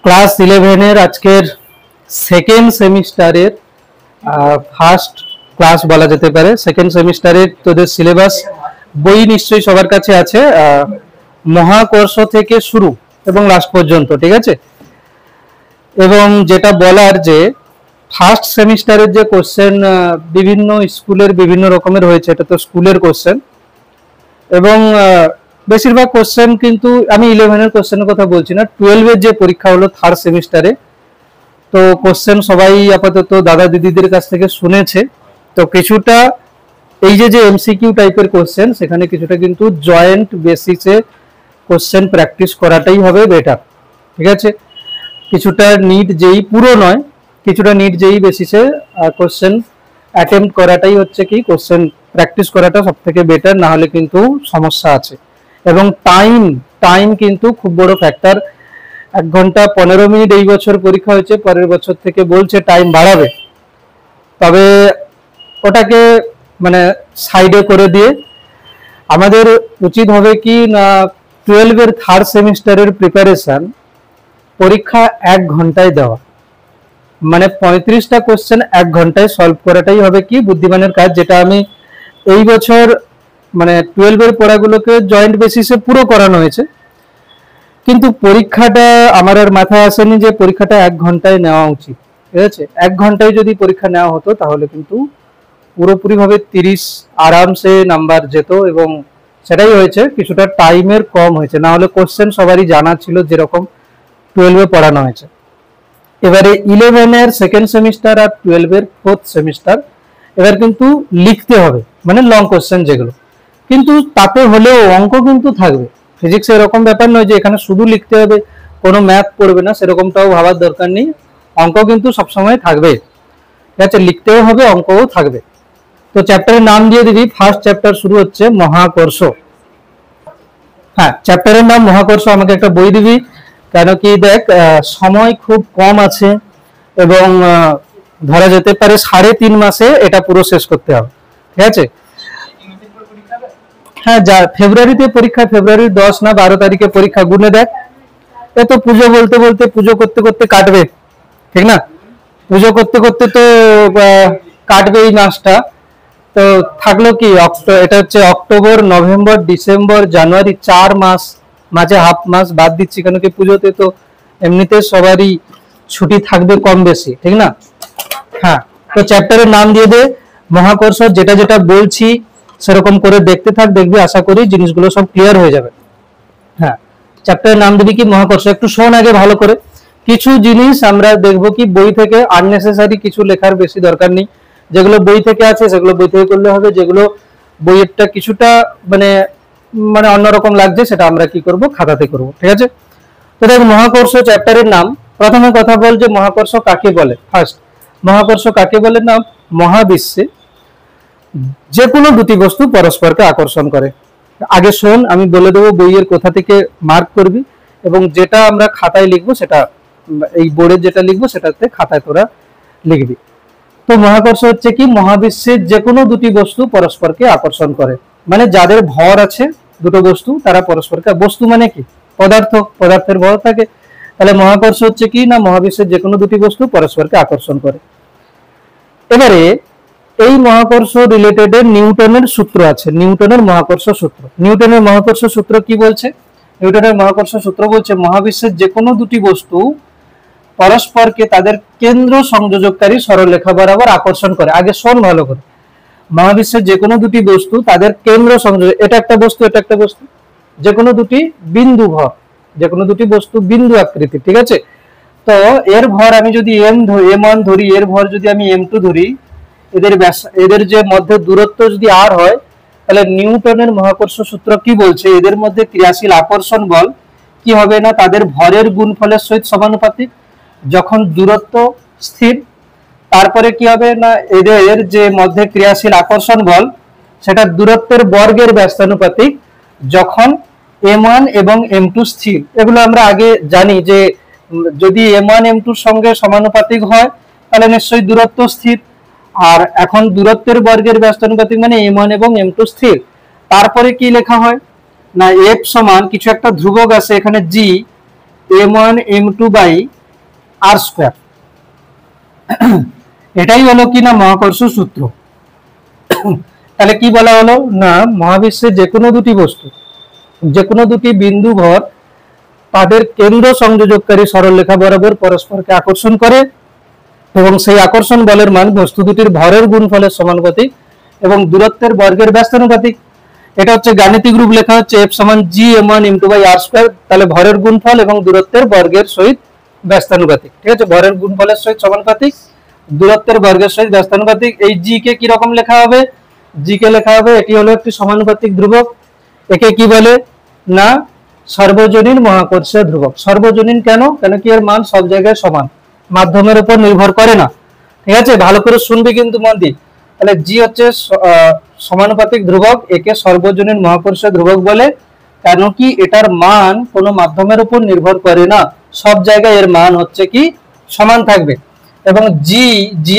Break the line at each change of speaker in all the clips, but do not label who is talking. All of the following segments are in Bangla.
ক্লাস 11 এর আজকের সেকেন্ড সেমিস্টারের ফার্স্ট ক্লাস বলা যেতে পারে। সেকেন্ড সেমিস্টারের তোদের সিলেবাস বই নিশ্চয়ই সবার কাছে আছে, মহাকর্ষ থেকে শুরু এবং লাস্ট পর্যন্ত, ঠিক আছে। এবং যেটা বলার যে ফার্স্ট সেমিস্টারের যে কোশ্চেন বিভিন্ন স্কুলের বিভিন্ন রকমের হয়েছে, এটা তো স্কুলের কোশ্চেন, এবং বেশিরভাগ কোশ্চেন কিন্তু আমি 11 এর কোশ্চেনের কথা বলছি না, 12 এর যে পরীক্ষা হলো থার্ড সেমিস্টারে, তো কোশ্চেন সবাই আপাতত দাদা দিদিদের কাছ থেকে শুনেছে। তো কিছুটা এই যে এমসিকিউ টাইপের কোশ্চেন, সেখানে কিছুটা কিন্তু জয়েন্ট বেসিসে কোশ্চেন প্র্যাকটিস করাটাই হবে বেটার, ঠিক আছে। কিছুটা নিট যেই পুরো নয়, কিছুটা নিট যেই বেসিসে কোশ্চেন অ্যাটেম্প্ট করাটাই হচ্ছে কি কোশ্চেন প্র্যাকটিস করাটা সব থেকে বেটার, না হলে কিন্তু সমস্যা আছে। এবং টাইম কিন্তু খুব বড় ফ্যাক্টর। 1 ঘন্টা 15 মিনিট এই বছর পরীক্ষা হয়েছে, পরের বছর থেকে বলছে টাইম বাড়াবে, তবে ওটাকে মানে সাইডে করে দিয়ে আমাদের উচিত হবে কি না 12 এর থার্ড সেমিস্টারের প্রিপারেশন পরীক্ষা 1 ঘন্টায় দেওয়া, মানে 35টা কোশ্চেন 1 ঘন্টায় সলভ করাটাই হবে কি বুদ্ধিমানের কাজ। যেটা আমি এই বছর মানে 12 এর পড়াগুলোকে জয়েন্ট বেসিসে পুরো করানো হয়েছে, কিন্তু পরীক্ষাটা আমার আর মাথায় আসেনি যে পরীক্ষাটা 1 ঘন্টায় নেওয়া উচিত, ঠিক আছে। 1 ঘন্টায় যদি পরীক্ষা নেওয়া হতো তাহলে কিন্তু পুরোপুরি ভাবে 30 আরামসে নাম্বার যেত, এবং সেটাই হয়েছে, কিছুটা টাইমের কম হয়েছে, না হলে কোশ্চেন সবারই জানা ছিল যেরকম 12 এ পড়ানো হয়েছে। এবারে 11 এর সেকেন্ড সেমিস্টার আর 12 এর ফোর্থ সেমিস্টার এবার কিন্তু লিখতে হবে, মানে লং কোশ্চেন যেগুলো, কিন্তু তাতে হলেও অঙ্ক কিন্তু থাকবে। ফিজিক্স এরকম ব্যাপার নয় যে এখানে শুধু লিখতে হবে, কোনো ম্যাথ পড়বে না, সেরকমটাও ভাবার দরকার নেই। অঙ্ক কিন্তু সবসময় থাকবে, ঠিক আছে, লিখতেও হবে, অঙ্কও থাকবে। তো চ্যাপ্টারের নাম দিয়ে দিবি, ফার্স্ট চ্যাপ্টার শুরু হচ্ছে মহাকর্ষ। হ্যাঁ, চ্যাপ্টারের নাম মহাকর্ষ। আমাকে একটা বই দিবি, কেন কি দেখ সময় খুব কম আছে, এবং ধরা যেতে পারে 3.5 মাসে এটা পুরো শেষ করতে হবে, ঠিক আছে। হ্যাঁ, যা ফেব্রুয়ারিতে পরীক্ষা, ফেব্রুয়ারির 10 না 12 তারিখে পরীক্ষা, গুনে দেখ। এ তো পুজো বলতে বলতে পুজো করতে করতে কাটবে, ঠিক না, পুজো করতে করতে তো কাটবে এই মাসটা। তো থাকলো কি এটা হচ্ছে অক্টোবর, নভেম্বর, ডিসেম্বর, জানুয়ারি, 4 মাস, মাঝে হাফ মাস বাদ দিচ্ছি, কেন কি পুজোতে তো এমনিতে সবারই ছুটি থাকবে কম বেশি, ঠিক না। হ্যাঁ, তো চ্যাপ্টারের নাম দিয়ে দে মহাকর্ষ। যেটা যেটা বলছি সেরকম করে দেখতে থাক, দেখবি আশা করি জিনিসগুলো সব ক্লিয়ার হয়ে যাবে। হ্যাঁ, চ্যাপ্টারের নাম দিবি কি মহাকর্ষ। একটু শোন আগে ভালো করে, কিছু জিনিস আমরা দেখবো কি বই থেকে আননেসেসারি কিছু লেখার বেশি দরকার নেই, যেগুলো বই থেকে আছে সেগুলো বই থেকে করলে হবে, যেগুলো বইয়েরটা কিছুটা মানে মানে অন্যরকম লাগছে সেটা আমরা কি করব, খাতাতে করব, ঠিক আছে। তো দেখ মহাকর্ষ চ্যাপ্টারের নাম, প্রথমে কথা বল যে মহাকর্ষ কাকে বলে। ফার্স্ট, মহাকর্ষ কাকে বলে না, মহাবিশ্বে যে কোনো দুটি বস্তু পরস্পরকে আকর্ষণ করে। আগে শোন, আমি বলে দেবো বইয়ের কোথা থেকে মার্ক করবি, এবং যেটা আমরা খাতায় লিখবো সেটা এই বোর্ডে যেটা লিখবো সেটাতে খাতায় তোরা লিখবি। তো মহাকর্ষ হচ্ছে কি মহাবিশ্বের যে কোনো দুটি বস্তু পরস্পরকে আকর্ষণ করে, মানে যাদের ভর আছে দুটো বস্তু তারা পরস্পরকে, বস্তু মানে কি পদার্থের ভর থাকে, তাহলে মহাকর্ষ হচ্ছে কি না মহাবিশ্বের যে কোনো দুটি বস্তু পরস্পরকে আকর্ষণ করে। এবারে এই মহাকর্ষ রিলেটেড নিউটনের সূত্র আছে, নিউটনের মহাকর্ষ সূত্র। নিউটনের মহাকর্ষ সূত্র কি বলছে, নিউটনের মহাকর্ষ সূত্র বলছে মহাবিশ্বের যে কোনো দুটি বস্তু পরস্পরকে তাদের কেন্দ্র সংযোজককারী সরলরেখা বরাবর আকর্ষণ করে। আগে শোন ভালো করে, মহাবিশ্বের যে কোনো দুটি বস্তু তাদের কেন্দ্র সংযোগ, এটা একটা বস্তু এটা একটা বস্তু, যে কোনো দুটি বিন্দু ভর, যে কোনো দুটি বস্তু বিন্দু আকৃতি, ঠিক আছে। তো এর ভর আমি যদি m1 ধরি, এর ভর যদি আমি m2 ধরি, এদের যে মধ্যে দূরত্ব যদি r হয়, তাহলে নিউটনের মহাকর্ষ সূত্র কি বলছে, এদের মধ্যে ক্রিয়াশীল আকর্ষণ বল কি হবে না তাদের ভরের গুণফলের সহিত সমানুপাতিক। যখন দূরত্ব স্থির, তারপরে কি হবে না এদের যে মধ্যে ক্রিয়াশীল আকর্ষণ বল সেটা দূরত্বের বর্গের ব্যস্তানুপাতিক। যখন m1 এবং m2 স্থির। এগুলো আমরা আগে জানি যে যদি m1 m2 এর সঙ্গে সমানুপাতিক হয় তাহলে নিশ্চয়ই দূরত্ব স্থির। আর এখন দূরত্বের বর্গের ব্যস্তানুপাতিক মানে m1 এবং m2 স্থির। তারপরে কি লেখা হয় না f সমান কিছু একটা ধ্রুবক আছে এখানে g m1 m2 by r square. এটাই হলো কি না মহাকর্ষ সূত্র। তাহলে কি বলা হলো না মহাবিশ্বের যে কোনো দুটি বস্তু যে কোনো দুটি বিন্দু ভর তাদের কেন্দ্র সংযোজককারী সরলরেখা বরাবর পরস্পরকে আকর্ষণ করে এবং সেই আকর্ষণ বলের মান বস্তু দুটির ভরের গুণফলের সমানুপাতিক এবং দূরত্বের বর্গের ব্যস্তানুপাতিক। এটা হচ্ছে গাণিতিক রূপ লেখা হচ্ছে f সমান g m1 m2 by r square. তাহলে ভরের গুণফল এবং দূরত্বের বর্গের সহিত ব্যস্তানুপাতিক। ঠিক আছে, ভরের গুণফলের সহিত সমানুপাতিক, দূরত্বের বর্গের সহিত ব্যস্তানুপাতিক। এই g কে কি রকম লেখা হবে? g কে লেখা হবে এটি হলো একটি সমানুপাতিক ধ্রুবক। একে কি বলে না সর্বজনীন মহাকর্ষীয় ধ্রুবক। সর্বজনীন কেন? কেন কি এর মান সব জায়গায় সমান, মাধ্যমের উপর নির্ভর করে না। ঠিক আছে, ভালো করে শুনবি কিন্তু মন দিয়ে। তাহলে g হচ্ছে সমানুপাতিক ধ্রুবক, একে সর্বজনীন মহাকর্ষীয় ধ্রুবক বলে কেন কি এটার মান কোনো মাধ্যমের উপর নির্ভর করে না, সব জায়গায় এর মান হচ্ছে কি সমান থাকবে। এবং g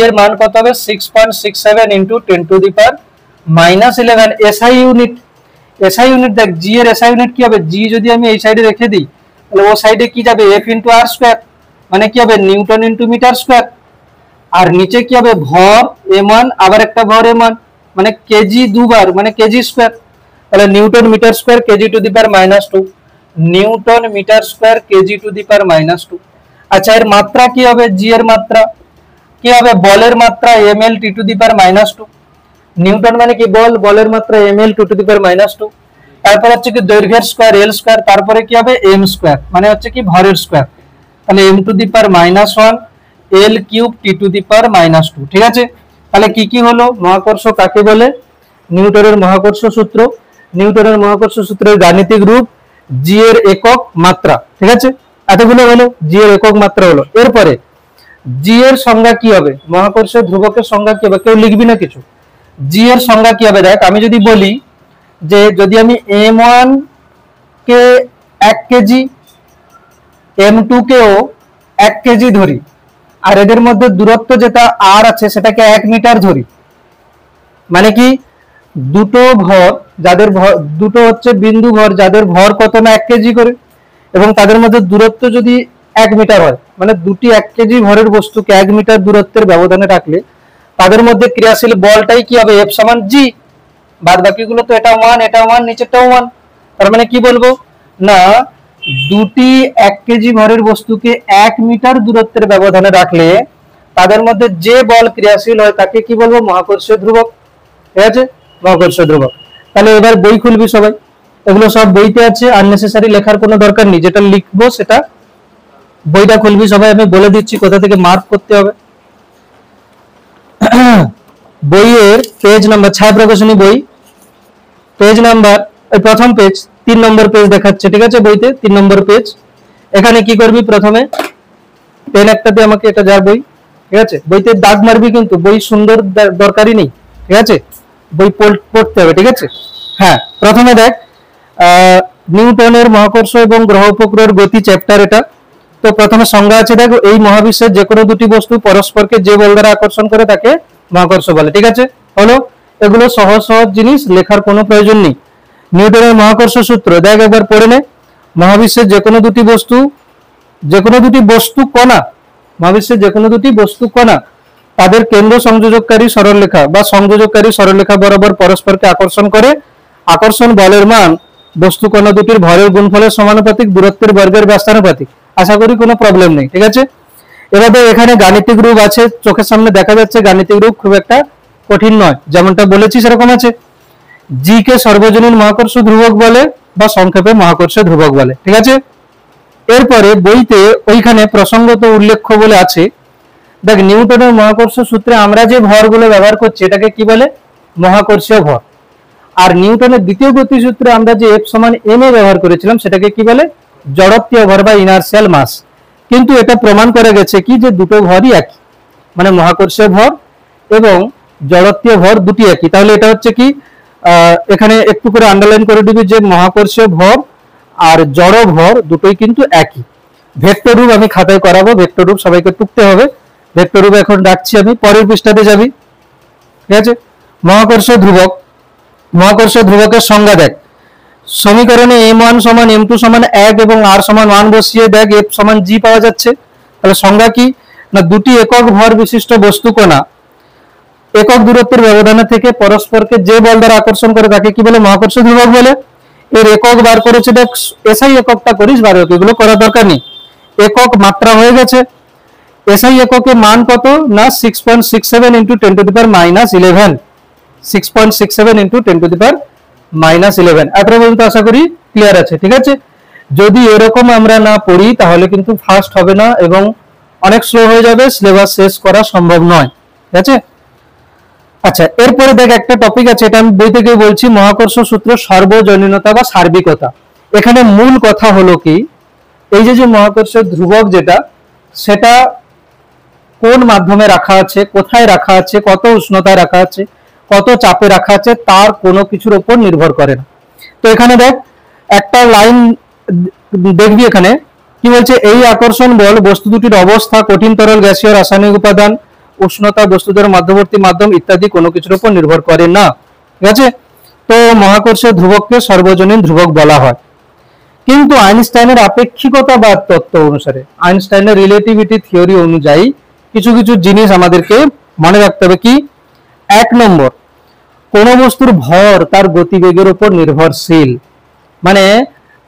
এর মান কত হবে? 6.67 × 10⁻⁻11 SI ইউনিট। SI ইউনিট দেখ, g এর SI ইউনিট কি হবে? g যদি আমি এই সাইডে রেখে দিই তাহলে ও সাইডে কি যাবে? f × r স্কয়ার, মানে কি হবে? Newton × metre square. আর নিচে কি হবে? ভর m1 আবার একটা ভর m1 মানে কেজি দুবার মানে কেজি স্কয়ার। তাহলে newton metre square kg to the power -2, newton metre square kg to the power -2। আচ্ছা, এর মাত্রা কি হবে? g এর মাত্রা কি হবে? বলের মাত্রা ml t to the power -2। Newton মানে কি বল, বলের মাত্রা ml টু দি পাওয়ার -2। তারপর হচ্ছে কি দৈর্ঘ্যের স্কয়ার l স্কয়ার, তারপরে কি হবে? m স্কয়ার মানে হচ্ছে কি ভরের স্কয়ার। তাহলে m to the power -1 l cube t to the power -2। ঠিক আছে, তাহলে কি কি হলো? মহাকর্ষ কাকে বলে? নিউটনের মহাকর্ষ সূত্র। নিউটনের মহাকর্ষ সূত্রের গাণিতিক রূপ g এর একক মাত্রা। ঠিক আছে, এতগুলো হলো g এর একক মাত্রা হলো। এরপরে g এর সংজ্ঞা কি হবে? মহাকর্ষীয় ধ্রুবকের সংজ্ঞা কি হবে? কেউ লিখবি না কিছু। g এর সংজ্ঞা কি হবে? দেখ, আমি যদি বলি যে যদি আমি m1 কে 1 কেজি m2 কেও 1 কেজি ধরি আর এদের মধ্যে দূরত্ব যেটা r আছে সেটাকে 1 মিটার ধরি, মানে কি দুটো ভর যাদের দুটো হচ্ছে বিন্দু ভর যাদের ভর কত না 1 কেজি করে এবং তাদের মধ্যে দূরত্ব যদি 1 মিটার হয়, মানে দুটি 1 কেজি ভরের বস্তুকে 1 মিটার দূরত্বের ব্যবধানে রাখলে তাদের মধ্যে ক্রিয়াশীল বলটাই কি হবে? F সমান g। বাদ বাকিগুলো তো এটা 1 এটা 1 নিচেরটাও 1। তার মানে কি বলবো না দুটি 1 কেজি ভরের বস্তুকে 1 মিটার দূরত্বের ব্যবধানে রাখলে তাদের মধ্যে যে বল ক্রিয়াশীল হয় তাকে কি বলবো? মহাকর্ষীয় ধ্রুবক। ঠিক আছে, মহাকর্ষীয় ধ্রুবক। তাহলে এবার বই খুলবি সবাই, এগুলো সব বইতে আছে, আননেসেসারি লেখার কোনো দরকার নেই। যেটা লিখবো সেটা বইটা খুলবি সবাই, আমি বলে দিচ্ছি কোথা থেকে মার্ক করতে হবে। বইয়ের পেজ নাম্বার, ছায়া প্রকাশনী বই, পেজ নাম্বার প্রথম পেজ 3 নম্বর পেজ দেখাচ্ছে। ঠিক আছে, বইতে 3 নম্বর পেজ। এখানে কি করবি? প্রথমে পেন একটা দিয়ে আমাকে, এটা যার বই। ঠিক আছে, বইতে দাগ মারবি কিন্তু, বই সুন্দর দরকারই নেই। ঠিক আছে, বই পড়তে হবে। ঠিক আছে, হ্যাঁ, প্রথমে দেখ নিউটনের মহাকর্ষ এবং গ্রহ উপগ্রহের গতি চ্যাপ্টার এটা। তো প্রথমে সংজ্ঞা আছে, দেখো এই মহাবিশ্বের যে কোনো দুটি বস্তু পরস্পরকে যে বল দ্বারা আকর্ষণ করে তাকে মহাকর্ষ বলে। ঠিক আছে, হলো এগুলো সহজ সহজ জিনিস, লেখার কোনো প্রয়োজন নেই। নিউটনের মহাকর্ষ সূত্র দেখ একবার পড়ে নে। মহাবিশ্বের যে কোনো দুটি বস্তু কণা, মহাবিশ্বের যে কোনো দুটি বস্তু কণা তাদের কেন্দ্র সংযোজককারী সরলরেখা বা সংযোজককারী সরলরেখা বরাবর পরস্পরকে আকর্ষণ করে। আকর্ষণ বলের মান বস্তু কণা দুটির ভরের গুণফলের সমানুপাতিক, দূরত্বের বর্গের ব্যস্তানুপাতিক। আশা করি কোনো প্রবলেম নেই। ঠিক আছে, এভাবে এখানে গাণিতিক রূপ আছে, চোখের সামনে দেখা যাচ্ছে। গাণিতিক রূপ খুব একটা কঠিন নয়, যেমনটা বলেছি সেরকম আছে। জি কে সর্বজনীন মহাকর্ষ ধ্রুবক বলে বা সংক্ষেপে মহাকর্ষ ধ্রুবক বলে। ঠিক আছে, এরপরে বইতে ওইখানে প্রসঙ্গত উল্লেখ্য বলে আছে, দেখ নিউটনের মহাকর্ষ সূত্রে আমরা যে ভরগুলো ব্যবহার করছি এটাকে কি বলে? মহাকর্ষীয় ভর। আর নিউটনের দ্বিতীয় গতিসূত্রে আমরা যে F সমান ma ব্যবহার করেছিলাম সেটাকে কি বলে? জড়ত্বীয় ভর বা ইনার্শিয়াল মাস। কিন্তু এটা প্রমাণ করে গেছে কি যে দুটো ভরই একই, মানে মহাকর্ষীয় ভর এবং জড়ত্বীয় ভর দুটি একই। তাহলে এটা হচ্ছে কি এখানে একটু করে আন্ডারলাইন করে দিবি যে মহাকর্ষীয় ভর আর জড় ভর দুটোই কিন্তু একই। ভেক্টর রূপ আমি খাতায় করাবো, ভেক্টর রূপ সবাইকে টুকতে হবে। ভেক্টর রূপ এখন রাখছি আমি, পরের পৃষ্ঠাতে যাবি। ঠিক আছে, মহাকর্ষ ধ্রুবক। মহাকর্ষ ধ্রুবকের সংজ্ঞা দেখ, সমীকরণে m1 সমান m2 সমান 1 এবং r সমান 1 বসিয়ে দেখ f সমান g পাওয়া যাচ্ছে। তাহলে সংজ্ঞা কি না, দুটি একক ভর বিশিষ্ট বস্তু কণা একক দূরত্বের ব্যবধানে থেকে পরস্পরকে যে বল দ্বারা আকর্ষণ করে তাকে কি বলে, মহাকর্ষ ধ্রুবক বলে। এর একক বার করেছে দেখ, এসআই এককটা করিস, বার এগুলো করার দরকার নেই। একক মাত্রা হয়ে গেছে। এসআই এককের মান কত না 6.67 into 10 two the power minus 11। 6.67 into 10 two the power minus 11। এত পর্যন্ত আশা করি ক্লিয়ার আছে। ঠিক আছে, যদি এরকম আমরা না পড়ি তাহলে কিন্তু ফাস্ট হবে না এবং অনেক স্লো হয়ে যাবে, সিলেবাস শেষ করা সম্ভব নয়। ঠিক আছে, আচ্ছা এরপরে দেখ একটা টপিক আছে, এটা আমি বই থেকে বলছি, মহাকর্ষ সূত্র সর্বজনীনতা বা সার্বিকতা। এখানে মূল কথা হলো কি, এই যে মহাকর্ষের ধ্রুবক যেটা, সেটা কোন মাধ্যমে রাখা আছে, কোথায় রাখা আছে, কত উষ্ণতায় রাখা আছে, কত চাপে রাখা আছে, তার কোনো কিছুর উপর নির্ভর করে না। তো এখানে দেখ একটা লাইন দেখবি, এখানে কি বলছে, এই আকর্ষণ বল বস্তু দুটির অবস্থা, কঠিন তরল গ্যাসীয় রাসায়নিক উপাদান, উষ্ণতা, বস্তুদের মধ্যবর্তী মাধ্যম ইত্যাদি কোনো কিছুর উপর নির্ভর করে না। ঠিক আছে, তো মহাকর্ষের ধ্রুবককে সর্বজনীন ধ্রুবক বলা হয়। কিন্তু আইনস্টাইনের আপেক্ষিকতাবাদ তত্ত্ব অনুসারে, আইনস্টাইনের রিলেটিভিটি থিওরি অনুযায়ী কিছু কিছু জিনিস আমাদেরকে মনে রাখতে হবে। কি, এক নম্বর, কোন বস্তুর ভর তার গতিবেগের উপর নির্ভরশীল। মানে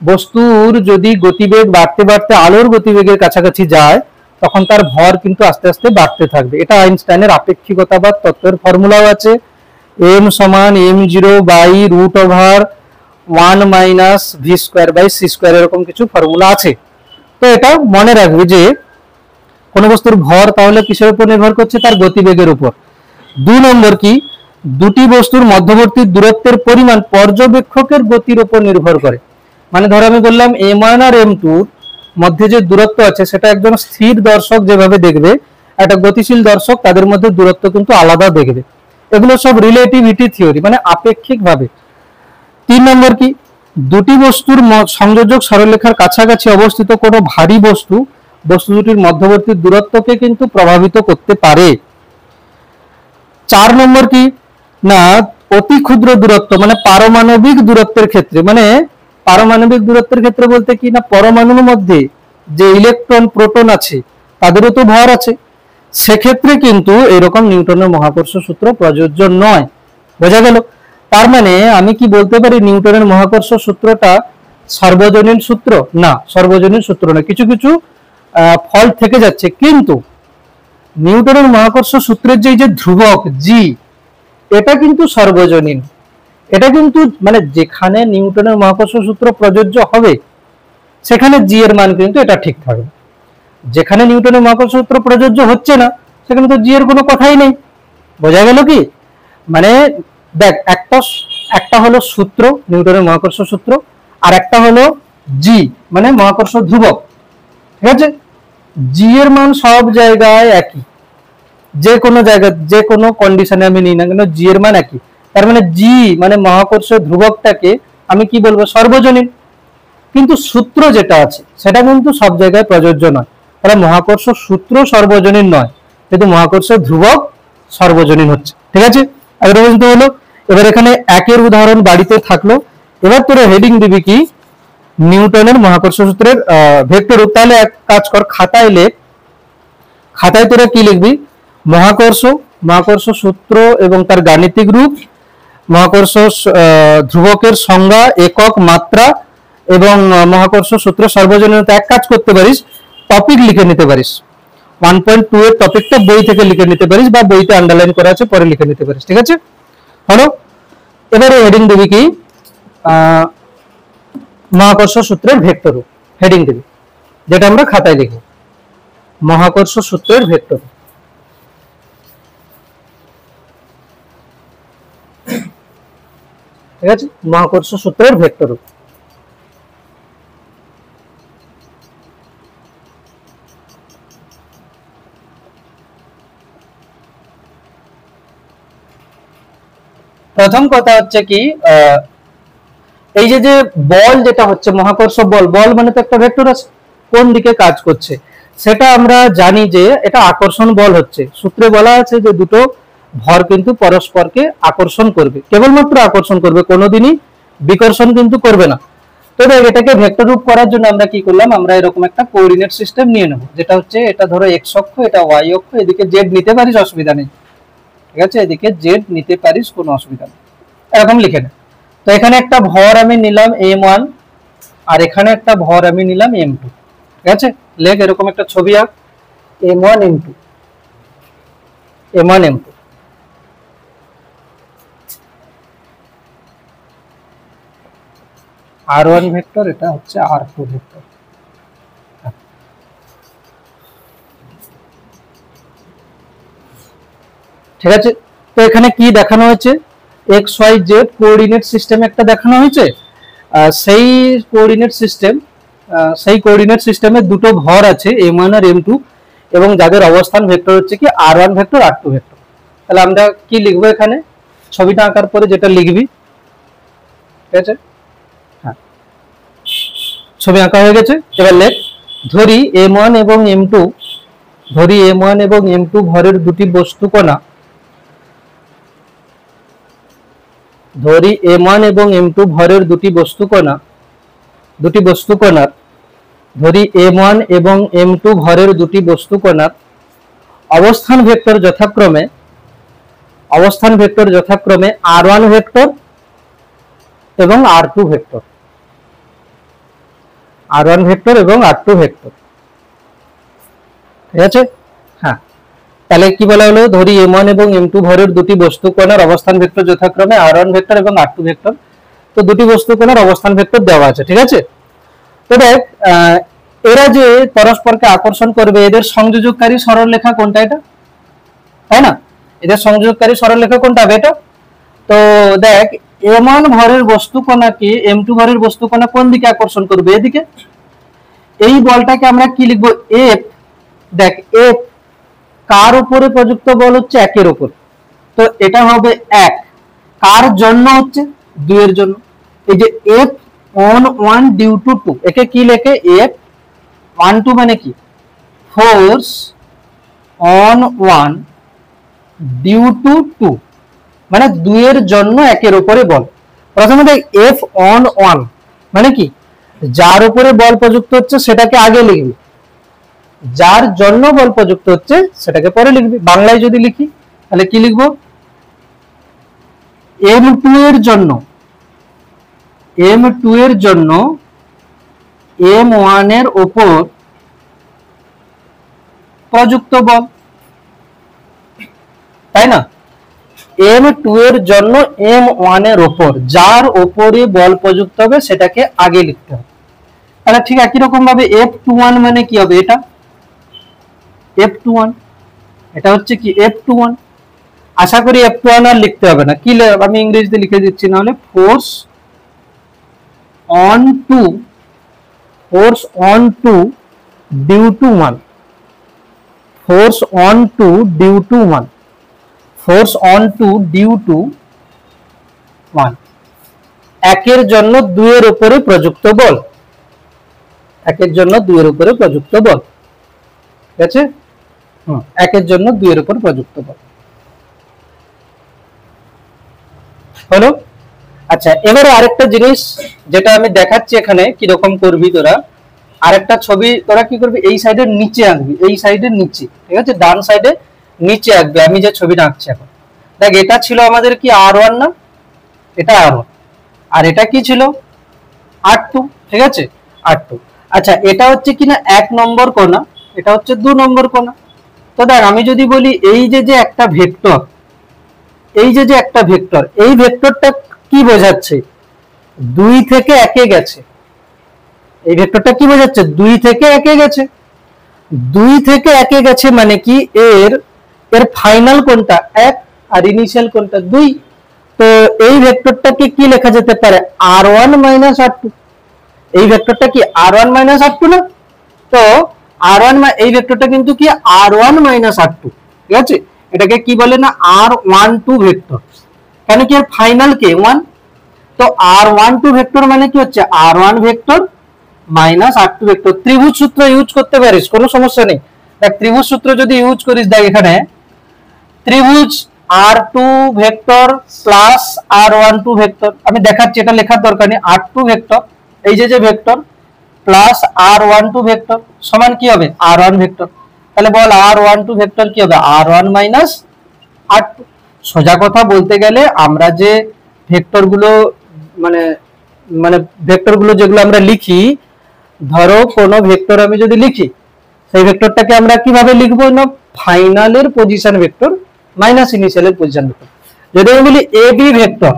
বস্তুর যদি গতিবেগ বাড়তে বাড়তে আলোর গতিবেগের কাছাকাছি যায়, তখন তার ভর কিন্তু আস্তে আস্তে বাড়তে থাকবে। এটা আইনস্টাইনের আপেক্ষিকতাবাদ তত্ত্বের ফর্মুলাও আছে, m সমান m0 by root over 1 minus V square by C square, এরকম কিছু ফর্মুলা আছে। তো এটা মনে রাখবে যে কোন বস্তুর ভর তাহলে কিসের উপর নির্ভর করছে, তার গতিবেগের উপর। দুই নম্বর কি, দুটি বস্তুর মধ্যবর্তী দূরত্বের পরিমাণ পর্যবেক্ষকের গতির উপর নির্ভর করে। মানে ধরো আমি বললাম m1 আর m2 মধ্যে যে দূরত্ব আছে সেটা একজন স্থির দর্শক যেভাবে দেখবে, একটা গতিশীল দর্শক তাদের মধ্যে দূরত্ব কিন্তু আলাদা দেখবে। এগুলো সব রিলেটিভিটি থিওরি, মানে আপেক্ষিক ভাবে। তিন নম্বর কি, দুটি বস্তুর সংযোজক সরলরেখার কাছাকাছি অবস্থিত কোনো ভারী বস্তু বস্তু দুটির মধ্যবর্তী দূরত্বকে কিন্তু প্রভাবিত করতে পারে। চার নম্বর কি না, অতি ক্ষুদ্র দূরত্ব মানে পারমাণবিক দূরত্বের ক্ষেত্রে, মানে পারমাণবিক দূরত্বের ক্ষেত্রে বলতে কি না, পরমাণুর মধ্যে যে ইলেকট্রন প্রোটন আছে তাদেরও তো ভর আছে, সেক্ষেত্রে কিন্তু এরকম নিউটনের মহাকর্ষ সূত্র প্রযোজ্য নয়। বোঝা গেল? তার মানে আমি কি বলতে পারি, নিউটনের মহাকর্ষ সূত্রটা সর্বজনীন সূত্র না, সর্বজনীন সূত্র না, কিছু কিছু ফল্ট থেকে যাচ্ছে। কিন্তু নিউটনের মহাকর্ষ সূত্রের যে ধ্রুবক জি, এটা কিন্তু সর্বজনীন। এটা কিন্তু মানে যেখানে নিউটনের মহাকর্ষ সূত্র প্রযোজ্য হবে সেখানে জি এর মান কিন্তু এটা ঠিক থাকবে। যেখানে নিউটনের মহাকর্ষ সূত্র প্রযোজ্য হচ্ছে না সেখানে তো জি এর কোনো কথাই নেই। বোঝা গেল কি? মানে দেখ, একটা হলো সূত্র, নিউটনের মহাকর্ষ সূত্র, আর একটা হলো জি মানে মহাকর্ষ ধ্রুবক। ঠিক আছে, জি এর মান সব জায়গায় একই, যে কোনো জায়গা যে কোনো কন্ডিশনে আমি নিই না কেন জি এর মান একই। তার মানে জি মানে মহাকর্ষ ধ্রুবকটাকে আমি কি বলবো, সর্বজনীন। কিন্তু সূত্র যেটা আছে সেটা কিন্তু সব জায়গায় প্রযোজ্য নয়। তাহলে মহাকর্ষ সূত্র সর্বজনীন নয়, কিন্তু মহাকর্ষ ধ্রুবক সর্বজনীন হচ্ছে। ঠিক আছে, আগের পর্যন্ত হলো। এবার এখানে একের উদাহরণ বাড়িতে থাকলো। এবার তোরা হেডিং দিবি কি, নিউটনের মহাকর্ষ সূত্রের ভেক্টর রূপ। তাহলে এক কাজ কর, খাতায় লেখ। খাতায় তোরা কি লিখবি, মহাকর্ষ সূত্র এবং তার গাণিতিক রূপ, মহাকর্ষ ধ্রুবকের সংজ্ঞা, একক, মাত্রা এবং মহাকর্ষ সূত্র সর্বজনীনতা। এক কাজ করতে পারিস, টপিক লিখে নিতে পারিস। 1.2 এর টপিকটা বই থেকে লিখে নিতে পারিস বা বইতে আন্ডারলাইন করা আছে পরে লিখে নিতে পারিস। ঠিক আছে, হলো। এবারে হেডিং দিবি কি, মহাকর্ষ সূত্রের ভেক্টর রূপ। হেডিং দিবি যেটা আমরা খাতায় লিখব, মহাকর্ষ সূত্রের ভেক্টর। ঠিক আছে, মহাকর্ষ সূত্রের ভেক্টর রূপ। প্রথম কথা হচ্ছে কি, এই যে যে বল যেটা হচ্ছে মহাকর্ষ বল, বল মানে তো একটা ভেক্টর আছে, কোন দিকে কাজ করছে সেটা আমরা জানি যে এটা আকর্ষণ বল হচ্ছে। সূত্রে বলা আছে যে দুটো ভর কিন্তু পরস্পরকে আকর্ষণ করবে, কেবলমাত্র আকর্ষণ করবে, কোনোদিনই বিকর্ষণ কিন্তু করবে না। তো এটাকে ভেক্টর রূপ করার জন্য আমরা কি করলাম, আমরা এরকম একটা কোঅর্ডিনেট সিস্টেম নিয়ে নেব, যেটা হচ্ছে এটা ধরো এক্স অক্ষ, এটা ওয়াই অক্ষ, এদিকে জেড নিতে পারিস অসুবিধা নেই, ঠিক আছে, এদিকে জেড নিতে পারিস কোনো অসুবিধা নেই, এরকম লিখে নে। তো এখানে একটা ভর আমি নিলাম m1 আর এখানে একটা ভর আমি নিলাম m2, ঠিক আছে। লেখ এরকম একটা ছবি আঁক, m1 m2, m1 m2। r1 vector, এটা হচ্ছে r2 ভেক্টর। ঠিক আছে, তো এখানে কি দেখানো হয়েছে, X Y Z coordinate system একটা দেখানো হয়েছে। সেই কোঅর্ডিনেট সিস্টেমে দুটো ভর আছে m1 আর m2, এবং যাদের অবস্থান ভেক্টর হচ্ছে কি r1 ভেক্টর r2 ভেক্টর। তাহলে আমরা কি লিখবো এখানে, ছবিটা আঁকার পরে যেটা লিখবি, ঠিক আছে, হ্যাঁ ছবি আঁকা হয়ে গেছে। এবার লেখ, ধরি m1 এবং m2, ধরি m1 এবং m2 ভরের দুটি বস্তু কণা, ধরি m1 এবং m2 ভরের দুটি বস্তু কণার, ধরি m1 এবং m2 ভরের দুটি বস্তু কণার অবস্থান ভেক্টর যথাক্রমে r1 ভেক্টর এবং r2 ভেক্টর, r1 ভেক্টর এবং r2 ভেক্টর, ঠিক আছে। হ্যাঁ, তাহলে কি বলা হলো, ধরি m1 এবং m2 ভরের দুটি বস্তু কণার অবস্থান ভেক্টর যথাক্রমে r1 ভেক্টর এবং r2 ভেক্টর। তো দুটি বস্তু কণার অবস্থান ভেক্টর দেওয়া আছে, ঠিক আছে। তো দেখ, এরা যে পরস্পরকে আকর্ষণ করবে, এদের সংযোজককারী সরলরেখা কোনটা, এটা, তাই না, এদের সংযোজককারী সরলরেখা কোনটা হবে, এটা। তো দেখ, m1 ভরের বস্তু কণাকে m2 ভরের বস্তু কণা কোন দিকে আকর্ষণ করবে, এদিকে। এই বলটাকে আমরা কি লিখবো, F। দেখ, F কার উপরে প্রযুক্ত বল হচ্ছে, একের উপর, তো এটা হবে 1, কার জন্য হচ্ছে 2 এর জন্য। এই যে F on 1 due to 2, একে কি লেখে, F on 2 মানে কি, ফোর্স on 1 due to 2, মানে 2 এর জন্য একের উপরে বল। প্রথমে দেখ, F on 1 মানে কি, যার উপরে বল প্রযুক্ত হচ্ছে সেটাকে আগে লিখবি, যার জন্য বল প্রযুক্ত হচ্ছে সেটাকে পরে লিখবি। বাংলায় যদি লিখি তাহলে কি লিখবো, m2 এর জন্য m1 এর উপর প্রযুক্ত বল, তাই না। m2 এর জন্য m1 এর উপর যার উপরে বল প্রযুক্ত হবে সেটাকে আগে লিখতে হবে। তাহলে ঠিক একই রকম ভাবে F21 মানে কি হবে, এটা F21, এটা হচ্ছে কি F21। আশা করি F21 আর লিখতে হবে না, কি আমি ইংরেজিতে লিখে দিচ্ছি, না হলে force on two due to 1, force on two due to 1, force on two due to 1, একের জন্য 2 এর উপরে প্রযুক্ত বল, একের জন্য 2 এর উপরে প্রযুক্ত বল, ঠিক আছে, একের জন্য 2 এর উপর প্রযুক্ত বল হলো। আচ্ছা, এবারে আরেকটা জিনিস যেটা আমি দেখাচ্ছি এখানে, কি রকম করবি তোরা, আরেকটা ছবি তোরা কি করবি, এই সাইডের নিচে আঁকবি, এই সাইডের নিচে, ঠিক আছে, ডান সাইডে নিচে আঁকবি। আমি যে ছবিটা আঁকছি এখন, দেখ, এটা ছিল আমাদের কি r1 না, এটা r1, আর এটা কি ছিল r2, ঠিক আছে, r2। আচ্ছা, এটা হচ্ছে কিনা 1 নম্বর কোণা, এটা হচ্ছে 2 নম্বর কোণা। তো দেখ, আমি যদি বলি এই যে একটা ভেক্টর, এই যে একটা ভেক্টর, এই ভেক্টরটা কি বোঝাচ্ছে, 2 থেকে 1 এ গেছে, এই ভেক্টরটা কি বোঝাচ্ছে, 2 থেকে 1 এ গেছে, 2 থেকে 1 এ গেছে মানে কি, এর ফাইনাল কোনটা 1 আর ইনিশিয়াল কোনটা 2। তো এই ভেক্টরটাকে কি লেখা যেতে পারে, r1 r2, এই ভেক্টরটা কি r1 r2 না, তো r1 এই ভেক্টরটা কিন্তু কি r1 r2, ঠিক আছে, এটাকে কি বলে না, r12 ভেক্টর, কেন কি এর ফাইনাল কে 1, তো r12 ভেক্টর মানে কি হচ্ছে r1 vector minus r2 vector. ত্রিভুজ সূত্র ইউজ করতে পারিস, কোনো সমস্যা নেই। দেখ ত্রিভুজ সূত্র যদি ইউজ করিস, দেখ এখানে ত্রিভুজ r2 vector plus r12 vector, আমি দেখাচ্ছি, এটা লেখার দরকার নেই। r2 ভেক্টর, এই যে ভেক্টর প্লাস r12 ভেক্টর সমান কি হবে r1 ভেক্টর। তাহলে বল r12 ভেক্টর কি হবে r1 মাইনাস r2। সোজা কথা বলতে গেলে আমরা যে ভেক্টরগুলো মানে মানে ভেক্টরগুলো যেগুলো আমরা লিখি, ধরো কোনো ভেক্টর আমি যদি লিখি, সেই ভেক্টরটাকে আমরা কিভাবে লিখবো না ফাইনালের পজিশন ভেক্টর মাইনাস ইনিশিয়ালের পজিশন ভেক্টর। যদি আমি বলি এবি ভেক্টর,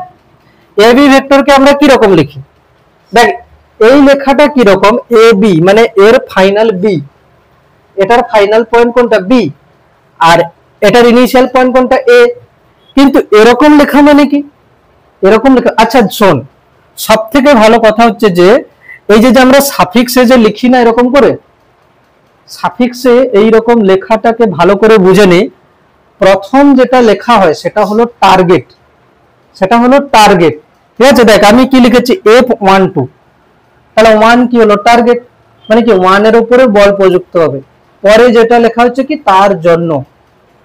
এবি ভেক্টরকে আমরা কি রকম লিখি, দেখ এই লেখাটা কি রকম, এবি মানে এর ফাইনাল বি, এটার ফাইনাল পয়েন্ট কোনটা বি, আর এটার ইনিশিয়াল পয়েন্ট কোনটা এ। কিন্তু এরকম লেখা মানে কি, এরকম লেখা, আচ্ছা শোন, সবথেকে ভালো কথা হচ্ছে যে এই যে আমরা সাফিক্সে যে লিখি না এরকম করে, সাফিক্সে এই রকম লেখাটাকে ভালো করে বুঝে নি। প্রথম যেটা লেখা হয় সেটা হলো টার্গেট, সেটা হলো টার্গেট, ঠিক আছে। দেখ আমি কি লিখেছি F12, তাহলে 1 কি হলো টার্গেট, মানে কি 1 এর উপরে বল প্রযুক্ত হবে। পরে যেটা লেখা হচ্ছে কি তার জন্য,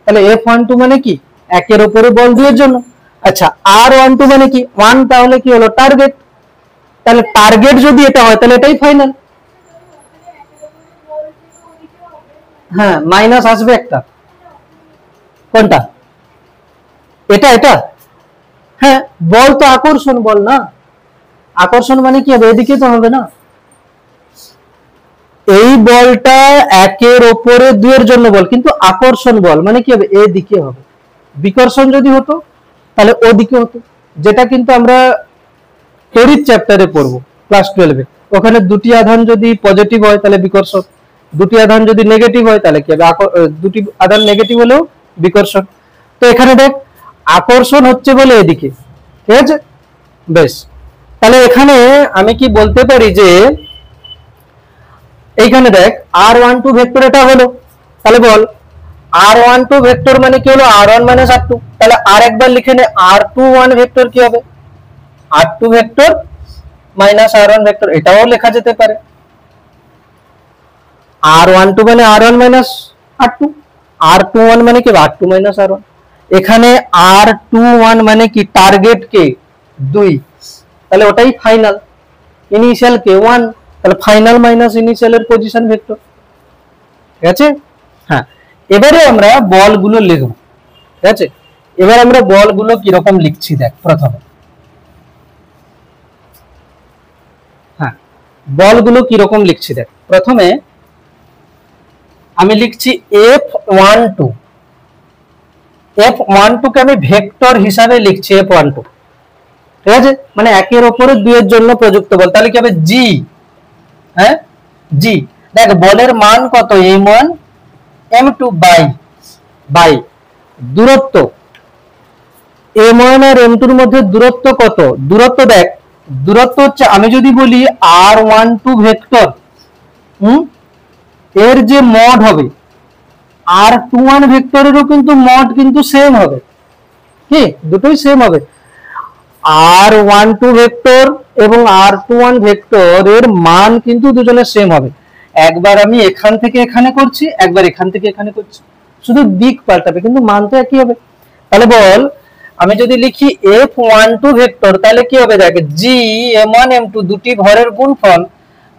তাহলে F12 মানে কি 1 এর উপরে বল দেওয়ার জন্য। আচ্ছা R12 মানে কি 1, তাহলে কি হলো টার্গেট। তাহলে টার্গেট যদি এটা হয় তাহলে এটাই ফাইনাল। হ্যাঁ মাইনাস আসবে একটা, কোনটা, এটা এটা, হ্যাঁ বল তো আকর্ষণ বল না, আকর্ষণ মানে কি হবে এদিকে তো হবে না, এই বলটা 1 এর উপরে 2 এর জন্য বল, কিন্তু আকর্ষণ বল মানে কি হবে এদিকে হবে। বিকর্ষণ যদি হতো তাহলে ওদিকে হতো, যেটা কিন্তু আমরা তড়িৎ চ্যাপ্টারে পড়বো ক্লাস 12 এ। ওখানে দুটি আধান যদি পজিটিভ হয় তাহলে বিকর্ষণ, দুটি আধান যদি নেগেটিভ হয় তাহলে কি হবে দুটি আধান নেগেটিভ হলেও বিকর্ষণ। তো এখানে দেখ আকর্ষণ হচ্ছে বলে এদিকে, ঠিক আছে বেশ। তাহলে এখানে আমি কি বলতে পারি যে এইখানে দেখ r12 ভেক্টর এটা হলো, তাহলে বল r12 ভেক্টর মানে কি হলো r1 মাইনাস r2। তাহলে আর একবার লিখে নে r21 ভেক্টর কি হবে r2 vector minus r1 vector, এটাও লেখা যেতে পারে। r12 মানে r1 মাইনাস r2, r21 মানে কি r2 মাইনাস r1। এখানে r21 মানে কি টার্গেট কে 2, তাহলে ওটাই ফাইনাল, ইনিশিয়াল কে 1, তাহলে ফাইনাল মাইনাস ইনিশিয়ালের পজিশন ভেক্টর, ঠিক আছে। হ্যাঁ এবারে আমরা বলগুলো লিখব, ঠিক আছে। এবার আমরা বলগুলো কি রকম লিখছি দেখ প্রথমে, হ্যাঁ বলগুলো কি রকম লিখছি দেখ। প্রথমে আমি লিখছি F12, F12 কে আমি ভেক্টর হিসাবে লিখছি F12, ঠিক আছে, মানে 1 এর উপরে 2 এর জন্য প্রযুক্ত বল, তাহলে কি হবে G, হ্যাঁ G। দেখ বলের মান কত M1 M2 বাই দূরত্ব, M1 আর M2 এর মধ্যে দূরত্ব কত, দূরত্ব দেখ দূরত্ব হচ্ছে, আমি যদি বলি R12 ভেক্টর, এর যে মড হবে R21 ভেক্টরেরও কিন্তু মড কিন্তু সেম হবে, কি দুটোই সেম হবে। R12 ভেক্টর এবং R21 ভেক্টর এর মান কিন্তু দুজনের সেম হবে। একবার আমি এখান থেকে এখানে করছি, একবার এখান থেকে এখানে করছি, শুধু দিক পাল্টাবে কিন্তু মান তো একই হবে। তাহলে বল আমি যদি লিখি F12 ভেক্টর, তাহলে কি হবে দেখ G M1 M2 দুটি ভরের গুণফল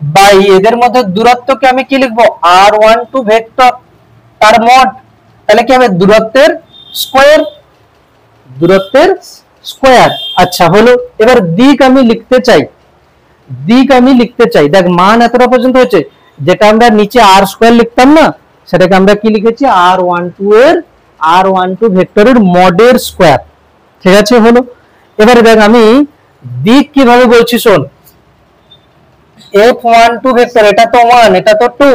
বাই এদের মধ্যে দূরত্বকে আমি কি লিখবো R12 ভেক্টর তার মড, তাহলে কি হবে দূরত্বের স্কয়ার, দূরত্বের স্কয়ার। আচ্ছা হলো, এবার দিক আমি লিখতে চাই, দিক আমি লিখতে চাই, দেখ মান এতটা পর্যন্ত হচ্ছে, যেটা আমরা নিচে r স্কয়ার লিখতাম না সেটাকে আমরা কি লিখেছি R12 ভেক্টরের মডের স্কয়ার, ঠিক আছে হলো। এবারে দেখ আমি দিক কিভাবে বলছি শোন, F12 ভেক্টর এটা তো 1 এটা তো 2,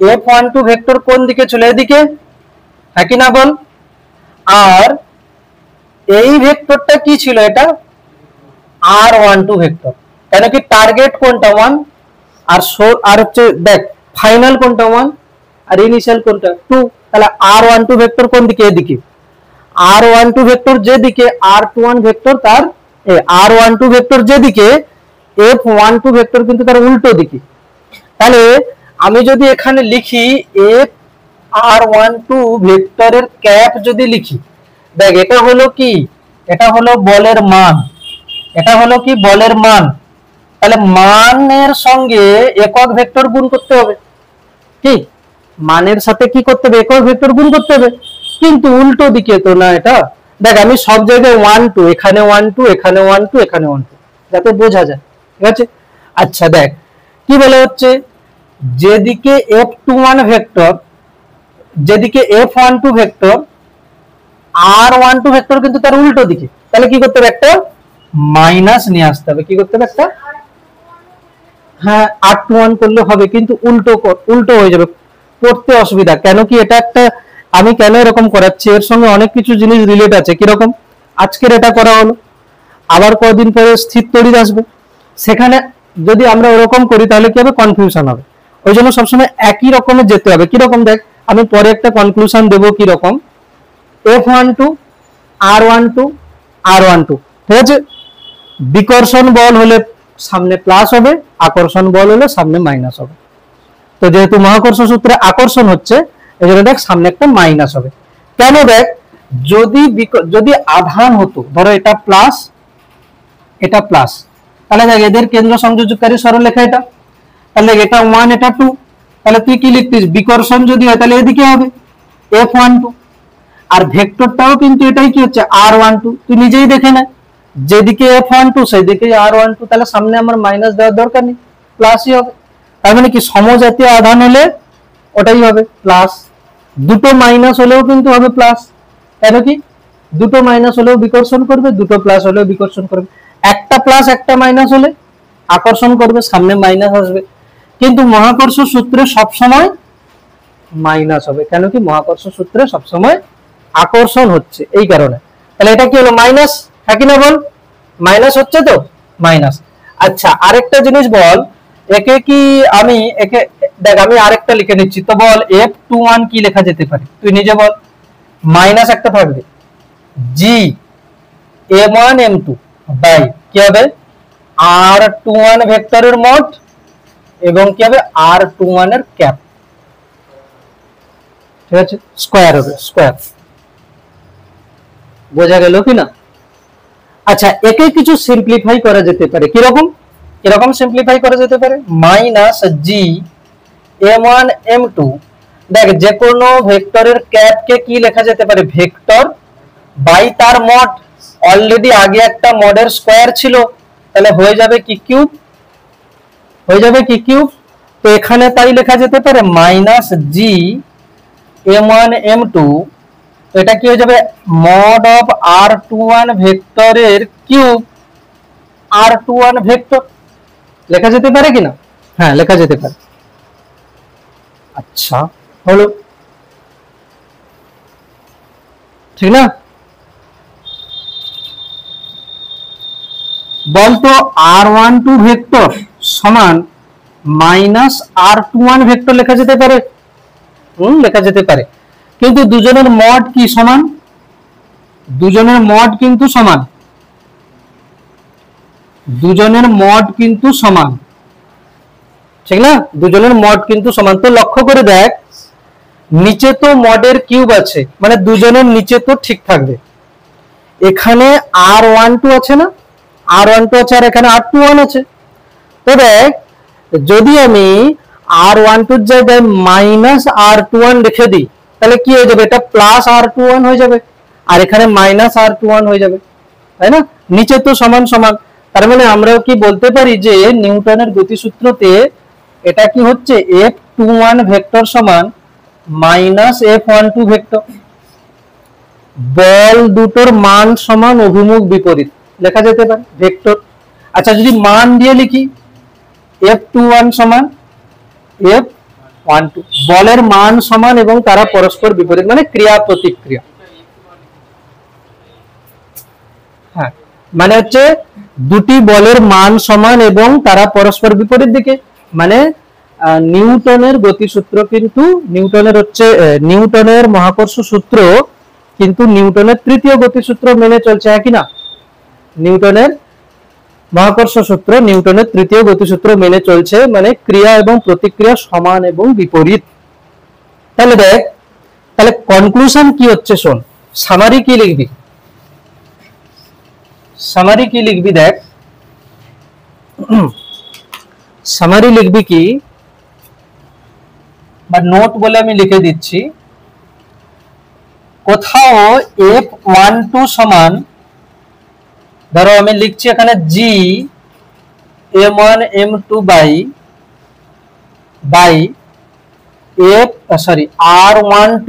F12 ভেক্টর কোন দিকে চলে এদিকে, হ্যাঁ কি না বল। আর এই ভেক্টরটা কি ছিল এটা R12 ভেক্টর, কেন কি টার্গেট কোনটা 1 আর হচ্ছে দেখ ফাইনাল কোনটা 1 আর ইনিশিয়াল কোনটা 2, তাহলে R12 ভেক্টর কোন দিকে এদিকে, R12 ভেক্টর যেদিকে R21 ভেক্টর তার r12 ভেক্টর যেদিকে, f12 ভেক্টর কিন্তু তার উল্টো দিকে। তাহলে আমি যদি এখানে লিখি f(r12) ভেক্টরের ক্যাপ যদি লিখি, দেখ এটা হলো কি, এটা হলো বলের মান, এটা হলো কি বলের মান। তাহলে মানের সঙ্গে একক ভেক্টর গুণ করতে হবে, কি মানের সাথে কি করতে হবে, একক ভেক্টর গুণ করতে হবে। কিন্তু উল্টো দিকে তো না এটা, দেখ আমি সব জায়গায় 1 2, এখানে 1 2, এখানে 1 2, এখানে 1 2, যাতে বোঝা যায়, ঠিক আছে। আচ্ছা দেখ কি বলে হচ্ছে, যেদিকে f21 ভেক্টর, যেদিকে f12 ভেক্টর, r12 ভেক্টর কিন্তু তার উল্টো দিকে, তাহলে কি করতে হবে, একটা মাইনাস নিয়ে আসতে হবে। কি করতে হবে, একটা, হ্যাঁ r21 করলে হবে, কিন্তু উল্টো উল্টো হয়ে যাবে, পড়তে অসুবিধা। কেন কি এটা একটা, আমি কেন এরকম করাচ্ছি, এর সঙ্গে অনেক কিছু জিনিস রিলেট আছে। কিরকম, আজকের এটা করা হলো, আবার কদিন পরে স্থির তড়িৎ আসবে, সেখানে যদি আমরা ওরকম করি তাহলে কি হবে, কনফিউশন হবে। ওই জন্য সবসময় একই রকমের যেতে হবে। কিরকম, দেখ আমি পরে একটা কনক্লুশন দেবো কিরকম, f12 r12 r12, ঠিক আছে। বিকর্ষণ বল হলে সামনে প্লাস হবে, আকর্ষণ বল হলে সামনে মাইনাস হবে। তো যেহেতু মহাকর্ষ সূত্রে আকর্ষণ হচ্ছে, এই জন্য দেখ সামনে একটা মাইনাস হবে। কেন, দেখ যদি আধান হতো, ধরো এটা প্লাস এটা প্লাস, তাহলে দেখ এদের কেন্দ্র সংযোজককারী সরলরেখা এটা, তাহলে এটা 1 এটা 2, তাহলে তুই কি লিখতিস, বিকর্ষণ যদি হয় তাহলে এদিকে হবে f12, আর ভেক্টরটাও কিন্তু এটাই কি হচ্ছে r12, তুই নিজেই দেখে নে, যেদিকে f12 সেদিকে r12, তাহলে সামনে আমার মাইনাস দেওয়ার দরকার নেই, প্লাসই হবে। তার মানে কি সমজাতীয় আধান হলে ওটাই হবে প্লাস, দুটো মাইনাস হলেও কিন্তু হবে প্লাস। কেন কি, দুটো মাইনাস হলেও বিকর্ষণ করবে, দুটো প্লাস হলেও বিকর্ষণ করবে। একটা প্লাস একটা মাইনাস হলে আকর্ষণ করবে, সামনে মাইনাস আসবে। কিন্তু মহাকর্ষ সূত্রে সবসময় মাইনাস হবে, কেন কি মহাকর্ষ সূত্রে সবসময় আকর্ষণ হচ্ছে, এই কারণে। তাহলে এটা কি হলো, মাইনাস, হ্যাঁ কি না বল, মাইনাস হচ্ছে তো, মাইনাস। আচ্ছা আরেকটা জিনিস বল, একে কি আমি একে, দেখ আমি আরেকটা লিখে নিচ্ছি, তো বল f21 কি লেখা যেতে পারে, তুই নিজে বল। মাইনাস একটা থাকবে, জি m1 m2 বাই কি হবে r21 ভেক্টরের মোট, এবং কি হবে r21 এর ক্যাপ, ঠিক আছে, স্কয়ার হবে, স্কয়ার। বোঝা গেল কি না? আচ্ছা একে কিছু সিম্পলিফাই করা যেতে পারে, কিরকম, কিরকম সিম্পলিফাই করা যেতে পারে, মাইনাস জি m1 m2, দেখ যে কোনো ভেক্টরের ক্যাপকে কি লেখা যেতে পারে, ভেক্টর বাই তার মড, অলরেডি আগে একটা মডের স্কয়ার ছিল, তাহলে হয়ে যাবে কি কিউব, হয়ে যাবে কি কিউব। তো এখানে তাই লেখা যেতে পারে মাইনাস জি m1 m2, এটা কি হয়ে যাবে মড অফ r21 ভেক্টরের কিউব r21 ভেক্টর, লেখা যেতে পারে কিনা, হ্যাঁ লেখা যেতে পারে। আচ্ছা হলো, ঠিক না? বলতো r12 ভেক্টর সমান মাইনাস r21 ভেক্টর লেখা যেতে পারে, লেখা যেতে পারে, কিন্তু দুজনের মড কি সমান, দুজনের মড কিন্তু সমান, দুজনের মড কিন্তু সমান, ঠিক না, দুজনের মড কিন্তু সমান। তো লক্ষ্য করে দেখ, নিচে তো মডের কিউব আছে, মানে দুজনের নিচে তো ঠিক থাকবে, এখানে r12 আছে না, r12 আছে, আর এখানে r21 আছে। তো দেখ যদি আমি r12 এর জায়গায় মাইনাস r21 লিখে দিই, তাহলে কি হয়ে যাবে, এটা প্লাস r21 হয়ে যাবে, আর এখানে মাইনাস r21 হয়ে যাবে, তাই না, নিচে তো সমান সমান। তার মানে আমরাও কি বলতে পারি যে নিউটনের গতিসূত্রতে এটা কি হচ্ছে f21 ভেক্টর সমান মাইনাস f12 ভেক্টর, বল দুটোর মান সমান অভিমুখ বিপরীত লেখা যেতে পারে ভেক্টর। আচ্ছা যদি মান দিয়ে লিখি, f21 সমান f12, বলের মান সমান এবং তারা পরস্পর বিপরীত, মানে ক্রিয়া প্রতিক্রিয়া, হ্যাঁ মানে হচ্ছে দুটি বলের মান সমান এবং তারা পরস্পর বিপরীত দিকে, মানে নিউটনের গতিসূত্র কিন্তু নিউটনের হচ্ছে নিউটনের মহাকর্ষ সূত্র কিন্তু নিউটনের তৃতীয় গতিসূত্র মেনে চলছে, একই না। নিউটনের মহাকর্ষ সূত্র, নিউটনের তৃতীয় গতিসূত্র মেনে চলছে, মানে ক্রিয়া এবং প্রতিক্রিয়া সমান এবং বিপরীত। তাহলে দেখ, তাহলে কনক্লুশন কি হচ্ছে শোন, সামারি কি লিখবি, সামারি কি লিখবি দেখ, সামারি লিখবি কি, বা নোট বলে আমি লিখে দিচ্ছি, কোথাও F12 সমান, ধরো আমি লিখছি এখানে G M1 M2 by R12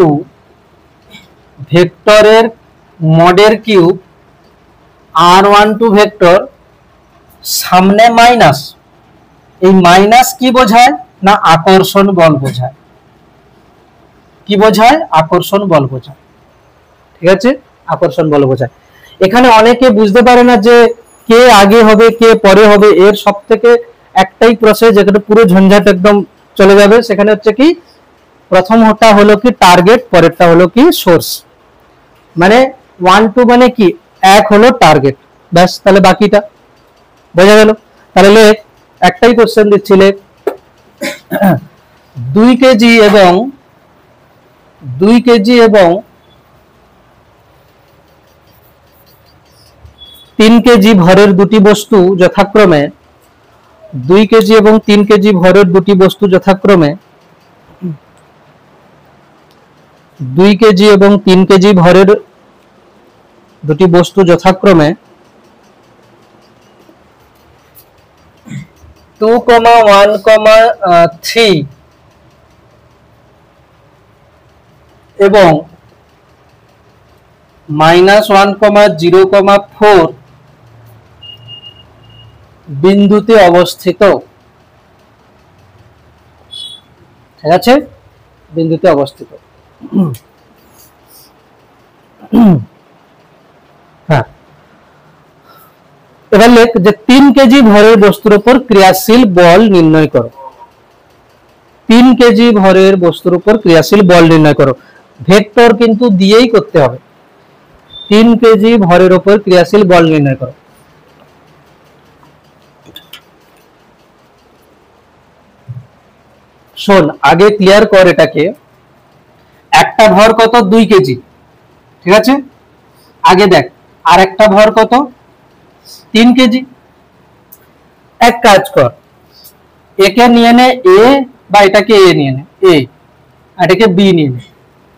ভেক্টরের মডের কিউব, R12 ভেক্টর সামনে মাইনাস, এই মাইনাস কি বোঝায় না আকর্ষণ বল বোঝায়, কি বোঝায় আকর্ষণ বল বোঝায়, ঠিক আছে, আকর্ষণ বল বোঝায়। এখানে অনেকে বুঝতে পারে না যে কে আগে হবে কে পরে হবে, এর সব থেকে একটাই প্রসেস যেখানে পুরো ঝঞ্ঝাট একদম চলে যাবে, সেখানে হচ্ছে কি প্রথমটা হলো কি টার্গেট, পরেরটা হলো কি সোর্স, মানে 1 2 মানে কি এক হলো টার্গেট, ব্যাস, তাহলে বাকিটা বোঝা গেল। তাহলে একটাই কোশ্চেন দিচ্ছিলে 2 কেজি এবং 3 কেজি ভরের দুটি বস্তু যথাক্রমে 2 কেজি এবং 3 কেজি ভরের দুটি বস্তু যথাক্রমে 2 কেজি এবং 3 কেজি ভরের দুটি বস্তু যথাক্রমে 2,1,3 এবং -1,0,4 বিন্দুতে অবস্থিত, ঠিক আছে, বিন্দুতে অবস্থিত। হ্যাঁ, এবার লেখ যে 3 কেজি ভরের বস্তুর উপর ক্রিয়াশীল বল নির্ণয় করো, 3 কেজি ভরের বস্তুর উপর ক্রিয়াশীল বল নির্ণয় করো, ভেক্টর কিন্তু দিয়েই করতে হবে, 3 কেজি ভরের উপর ক্রিয়াশীল বল নির্ণয় করো। শোন, আগে ক্লিয়ার কর এটাকে, একটা ভর কত 2 কেজি, ঠিক আছে, আগে দেখ আর একটা ভর কত 3 কেজি। এক কাজ কর, একে নিয়ে নে এ, বা এটাকে এ নিয়ে নে এ, এটাকে বি নিয়ে নে,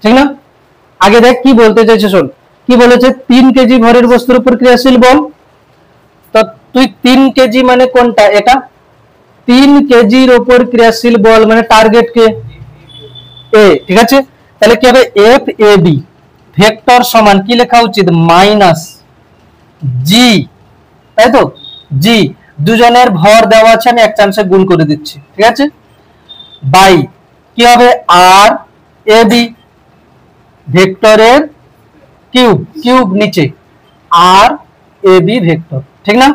ঠিক না। আগে দেখ কি বলতে চাইছে, শোন কি বলেছে, 3 কেজি ভরের বস্তুর উপর ক্রিয়াশীল বল, তো তুই 3 কেজি মানে কোনটা, এটা 3 কেজির উপর ক্রিয়াশীল বল মানে টার্গেট কে এ, ঠিক আছে, তাহলে কি হবে এফ এ বি ভেক্টর সমান কি লেখা উচিত মাইনাস জি, তাই তো, জি দুজনের ভর দেওয়া আছে, আমি এক চান্সে গুণ করে দিচ্ছি, ঠিক আছে, বাই কি হবে আর এ বি ভেক্টরের কিউব, কিউব নিচে আর এ বি ভেক্টর, ঠিক না।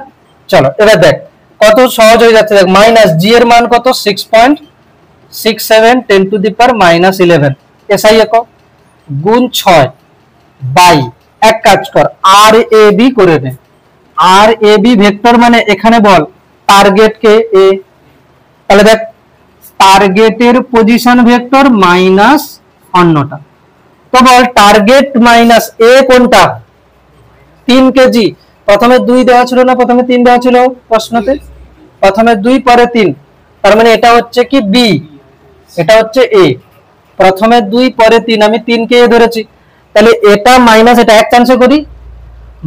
চলো এবার দেখ কত সহজ হয়ে যাচ্ছে, দেখ মাইনাস জি এর মান কত 6.67 10 টু দি পাওয়ার -11 এসআই একক গুণ 6 বাই, এক কাজ কর আর এ বি করে নে, আর এ বি ভেক্টর মানে এখানে বল টার্গেট কে এ, তাহলে দেখ টার্গেটের পজিশন ভেক্টর মাইনাস অন্যটা, তো বল টার্গেট মাইনাস এ কোনটা 3 কেজি, প্রথমে 2 দেওয়া ছিল না, প্রথমে 3 দেওয়া ছিল প্রশ্নতে, প্রথমে 2 পরে 3, তার মানে এটা হচ্ছে কি বি, এটা হচ্ছে এ, প্রথমে 2 পরে 3, আমি 3 কে এ ধরেছি, তাহলে এটা মাইনাস এটা এক চান্সে করি,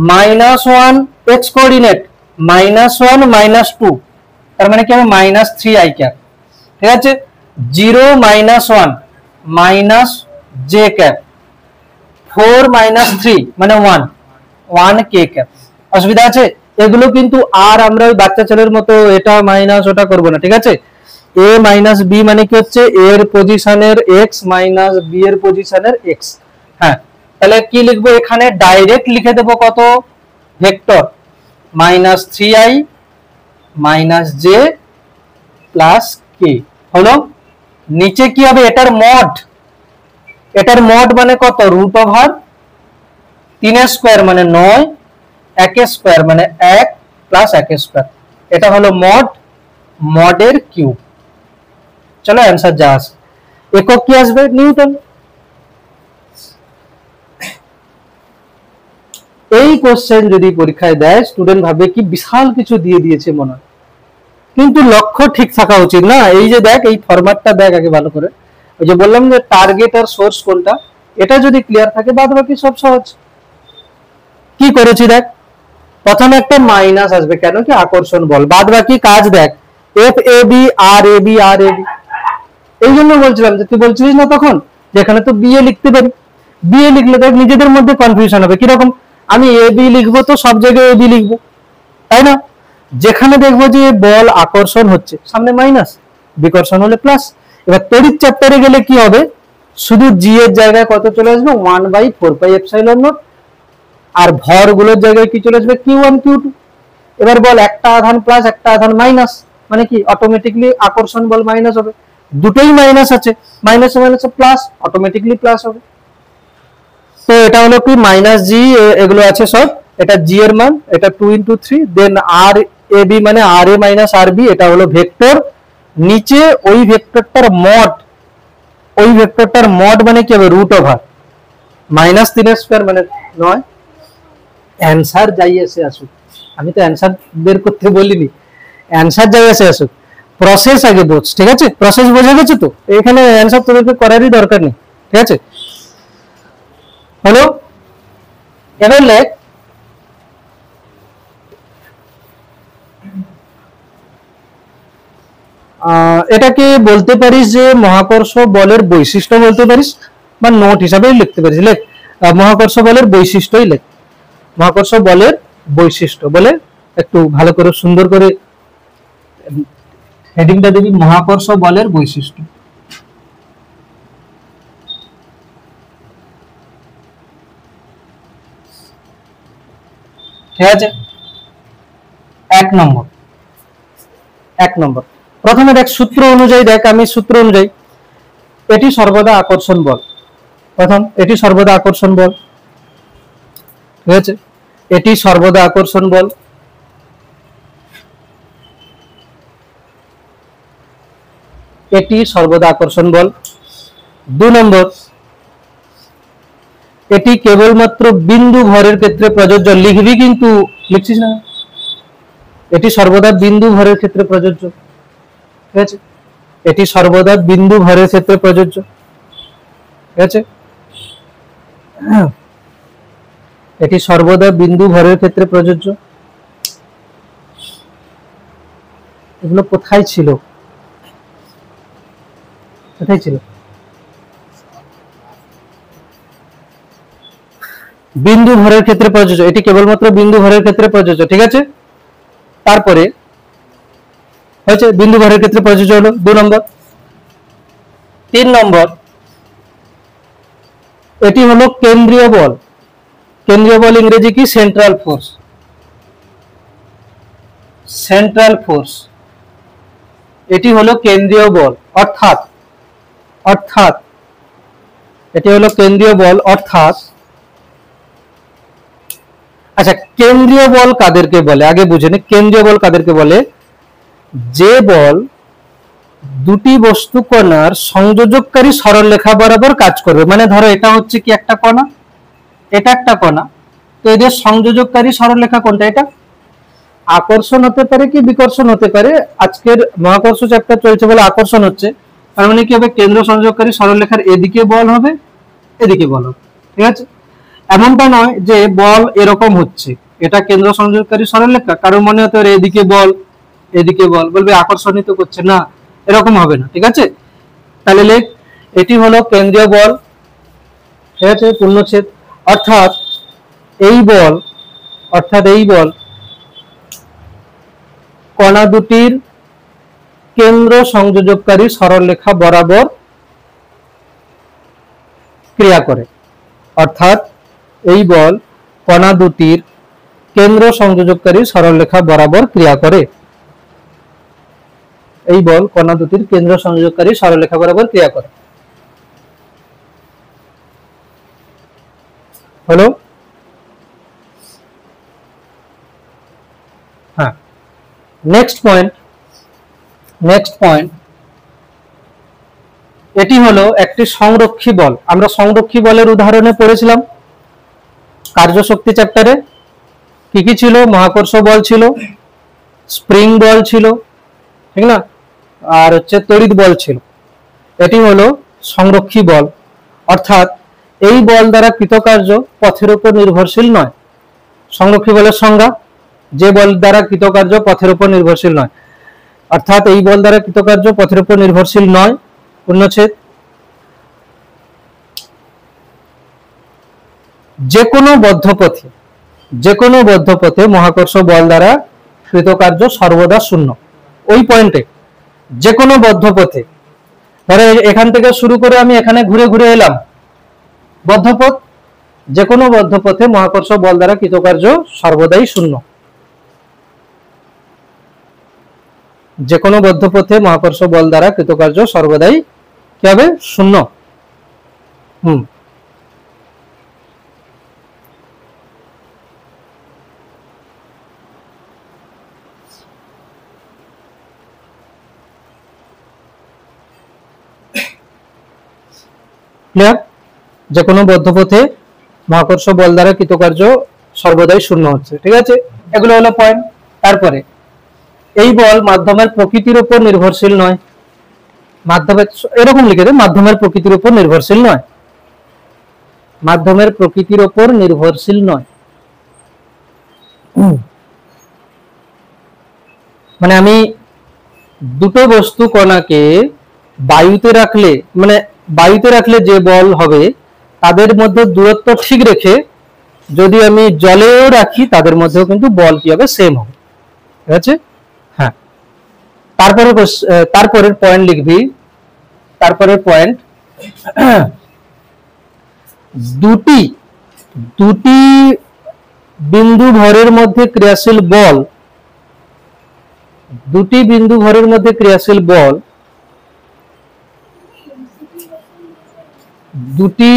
-1 এক্স কোঅর্ডিনেট -1 -2, তার মানে কি হবে -3 আই ক্যাপ, ঠিক আছে, 0 -1 মাইনাস জে ক্যাপ, 4 -3 মানে 1 কে ক্যাপ, অসুবিধা আছে, এগুলো কিন্তু আর আমরা ওই বাচ্চা ছেলের মতো এটা মাইনাস ওটা করব না, ঠিক আছে, a মাইনাস বি মানে কি হচ্ছে a এর পজিশনের x মাইনাস b এর পজিশনের x, হ্যাঁ, তাহলে কি লিখবো এখানে ডাইরেক্ট লিখে দেব কত ভেক্টর -3i - j + k হলো, নিচে কি হবে এটার মড মানে কত √3 এর স্কয়ার মানে 9 এক স্কয়ার মানে 1 প্লাস 1 স্কয়ার, এটা হলো মড, মডের কিউব। চলো অ্যান্সার যা আসে, একক কি আসবে? নিউটন। এই কোশ্চেন যদি পরীক্ষায় দেয় স্টুডেন্ট ভাবে কি বিশাল কিছু দিয়ে দিয়েছে মনে হয়, কিন্তু লক্ষ্য ঠিক থাকা উচিত না। এই যে দেখ, এই ফরম্যাটটা দেখ আগে ভালো করে। ওই যে বললাম যে টার্গেট আর সোর্স কোনটা, এটা যদি ক্লিয়ার থাকে বাদ বাকি সব সহজ। কি করেছি দেখ, প্রথমে একটা মাইনাস আসবে, কেন কি আকর্ষণ বল। বাদ বাকি কাজ দেখ, F A B R A B R A B. এই জন্য বলছিলাম যে তুই বলছিলিস না তখন যেখানে তো বিএ লিখতে পারি, বিএ লিখলে দেখ নিজেদের মধ্যে কনফিউশন হবে, কিরকম আমি এ বি লিখবো তো সব জায়গায় এ বি লিখবো, তাই না? যেখানে দেখবো যে বল আকর্ষণ হচ্ছে সামনে মাইনাস, বিকর্ষণ হলে প্লাস। এবার তড়িৎ চ্যাপ্টারে গেলে কি হবে, শুধু জি এর জায়গায় কত চলে আসবে 1/4πε0, আর ভর গুলোর জায়গায় কি চলে আসবে Q1 Q2। এবার বল একটা আধান প্লাস একটা আধান মাইনাস, মানে কি অটোমেটিকলি আকর্ষণ বল মাইনাস হবে, দুটোই মাইনাস আছে, মাইনাসে মাইনাসে প্লাস, অটোমেটিকলি প্লাস হবে। তো এটা হলো কি মাইনাস জি, এগুলো আছে সব, এটা জি এর মান, এটা 2 × 3, দেন আর এ বি মানে আর এ মাইনাস আর বি, এটা হলো ভেক্টর, নিচে ওই ভেক্টরটার মড, ওই ভেক্টরটার মড মানে কি হবে রুট ওভার -3 মানে 9। অ্যান্সার যাই এসে আসুক, আমি তো অ্যান্সার বের করতে বলিনি, অ্যান্সার যাই এসে আসুক, প্রসেস আগে বোঝ, ঠিক আছে? প্রসেস বোঝা গেছে তো, এখানে অ্যান্সার তোদেরকে করারই দরকার নেই, ঠিক আছে? হলো, এবার লেখ এটাকে বলতে পারিস যে মহাকর্ষ বলের বৈশিষ্ট্য বলতে পারিস, বা নোট হিসাবে লিখতে পারিস। লেখ মহাকর্ষ বলের বৈশিষ্ট্যই লেখ, মহাকর্ষ বলের বৈশিষ্ট্য বলে একটু ভালো করে সুন্দর করে হেডিংটা দিবি, মহাকর্ষ বলের বৈশিষ্ট্য। ঠিক আছে, 1 নম্বর প্রথমে দেখ সূত্র অনুযায়ী, দেখ আমি সূত্র অনুযায়ী, এটি সর্বদা আকর্ষণ বল, প্রথম এটি সর্বদা আকর্ষণ বল, ঠিক আছে? এটি সর্বদা আকর্ষণ বল, এটি সর্বদা আকর্ষণ বল। 2 নম্বর, এটি কেবলমাত্র বিন্দু ভরের ক্ষেত্রে প্রযোজ্য, লিখবি কিন্তু লিখছিস না, এটি সর্বদা বিন্দু ভরের ক্ষেত্রে প্রযোজ্য, ঠিক আছে? এটি সর্বদা বিন্দু ভরের ক্ষেত্রে প্রযোজ্য, ঠিক আছে? এটি সর্বদা বিন্দু ভরের ক্ষেত্রে প্রযোজ্য। এগুলো কোথায় ছিল, কোথায় ছিল? বিন্দু ভরের ক্ষেত্রে প্রযোজ্য, এটি কেবলমাত্র বিন্দু ভরের ক্ষেত্রে প্রযোজ্য, ঠিক আছে? তারপরে হচ্ছে বিন্দু ভরের ক্ষেত্রে প্রযোজ্য হলো 2 নম্বর। 3 নম্বর, এটি হলো কেন্দ্রীয় বল, কেন্দ্রীয় বল ইংরেজি কি? সেন্ট্রাল ফোর্স, সেন্ট্রাল ফোর্স, এটি হলো কেন্দ্রীয় বল, অর্থাৎ অর্থাৎ এটি হলো কেন্দ্রীয় বল, অর্থাৎ আচ্ছা কেন্দ্রীয় বল কাদেরকে বলে আগে বুঝে নে। কেন্দ্রীয় বল কাদেরকে বলে? যে বল দুটি বস্তু কণার সংযোজককারী সরলরেখা বরাবর কাজ করবে, মানে ধরো এটা হচ্ছে কি একটা কণা, এটা একটা কণা, তো এদের সংযোজককারী সরলরেখা কোনটা? এটা আকর্ষণ হতে পারে কি বিকর্ষণ হতে পারে, আজকের মহাকর্ষ চ্যাপ্টার চলছে বলে আকর্ষণ হচ্ছে, তার মানে কি হবে কেন্দ্র সংযোগকারী সরলরেখার এদিকে বল হবে, এদিকে বল হবে, ঠিক আছে? এমনটা নয় যে বল এরকম হচ্ছে, এটা কেন্দ্র সংযোগকারী সরলরেখা, কারো মনে হতে পারে এদিকে বল এদিকে বল, বলবে আকর্ষণই তো করছে না, এরকম হবে না, ঠিক আছে? তাহলে লেখ এটি হলো কেন্দ্রীয় বল, ঠিক আছে? পূর্ণচ্ছেদ, অর্থাৎ এই বল, অর্থাৎ এই বল কণা দুটির কেন্দ্র সংযোজককারী সরলরেখা বরাবর ক্রিয়া করে, অর্থাৎ এই বল কণা দুটির কেন্দ্র সংযোজককারী সরলরেখা বরাবর ক্রিয়া করে, এই বল কণা দুটির কেন্দ্র সংযোজককারী সরলরেখা বরাবর ক্রিয়া করে। হলো, হ্যাঁ, নেক্সট পয়েন্ট এটি হলো একটি সংরক্ষী বল। আমরা সংরক্ষী বলের উদাহরণে পড়েছিলাম কার্যশক্তি চ্যাপ্টারে। কি কি ছিল? মহাকর্ষ বল ছিল, স্প্রিং বল ছিল, ঠিক না, আর হচ্ছে তড়িৎ বল ছিল। এটি হলো সংরক্ষী বল, অর্থাৎ এই বল দ্বারা কৃতকার্য পথের উপর নির্ভরশীল নয়। সংরক্ষী বলের সংজ্ঞা: যে বল দ্বারা কৃতকার্য পথের উপর নির্ভরশীল নয়, অর্থাৎ এই বল দ্বারা কৃতকার্য পথের উপর নির্ভরশীল নয়। পূর্ণচ্ছেদ: যে কোনো বদ্ধপথে মহাকর্ষ বল দ্বারা কৃতকার্য সর্বদা শূন্য। ওই পয়েন্টে যে কোনো বদ্ধপথে, ধরো এখান থেকে শুরু করে আমি এখানে ঘুরে ঘুরে এলাম, বদ্ধপথ, যে কোনো বদ্ধপথে মহাকর্ষ বল দ্বারা কৃতকার্য সর্বদাই শূন্য। যে কোনো বদ্ধপথে মহাকর্ষ বল দ্বারা কৃতকার্য সর্বদাই কি হবে? শূন্য। ক্লিয়ার? যে কোনো বদ্ধপথে মহাকর্ষ বল দ্বারা কৃতকার্য সর্বদাই শূন্য হচ্ছে। ঠিক আছে, এগুলো হলো পয়েন্ট। তারপরে এই বল মাধ্যমের প্রকৃতির উপর নির্ভরশীল নয়। মাধ্যমের, এরকম লিখে দেন, মাধ্যমের প্রকৃতির উপর নির্ভরশীল নয়। মাধ্যমের প্রকৃতির উপর নির্ভরশীল নয়। মানে আমি দুটো বস্তু কণাকে বায়ুতে রাখলে যে বল হবে তাদের মধ্যে দূরত্ব ঠিক রেখে যদি আমি জলেও রাখি তাদের মধ্যেও কিন্তু বল কি হবে? সেম হবে। ঠিক আছে? হ্যাঁ, তারপরের পয়েন্ট লিখবি। তারপরের পয়েন্ট, দুটি বিন্দু ভরের মধ্যে ক্রিয়াশীল বল, দুটি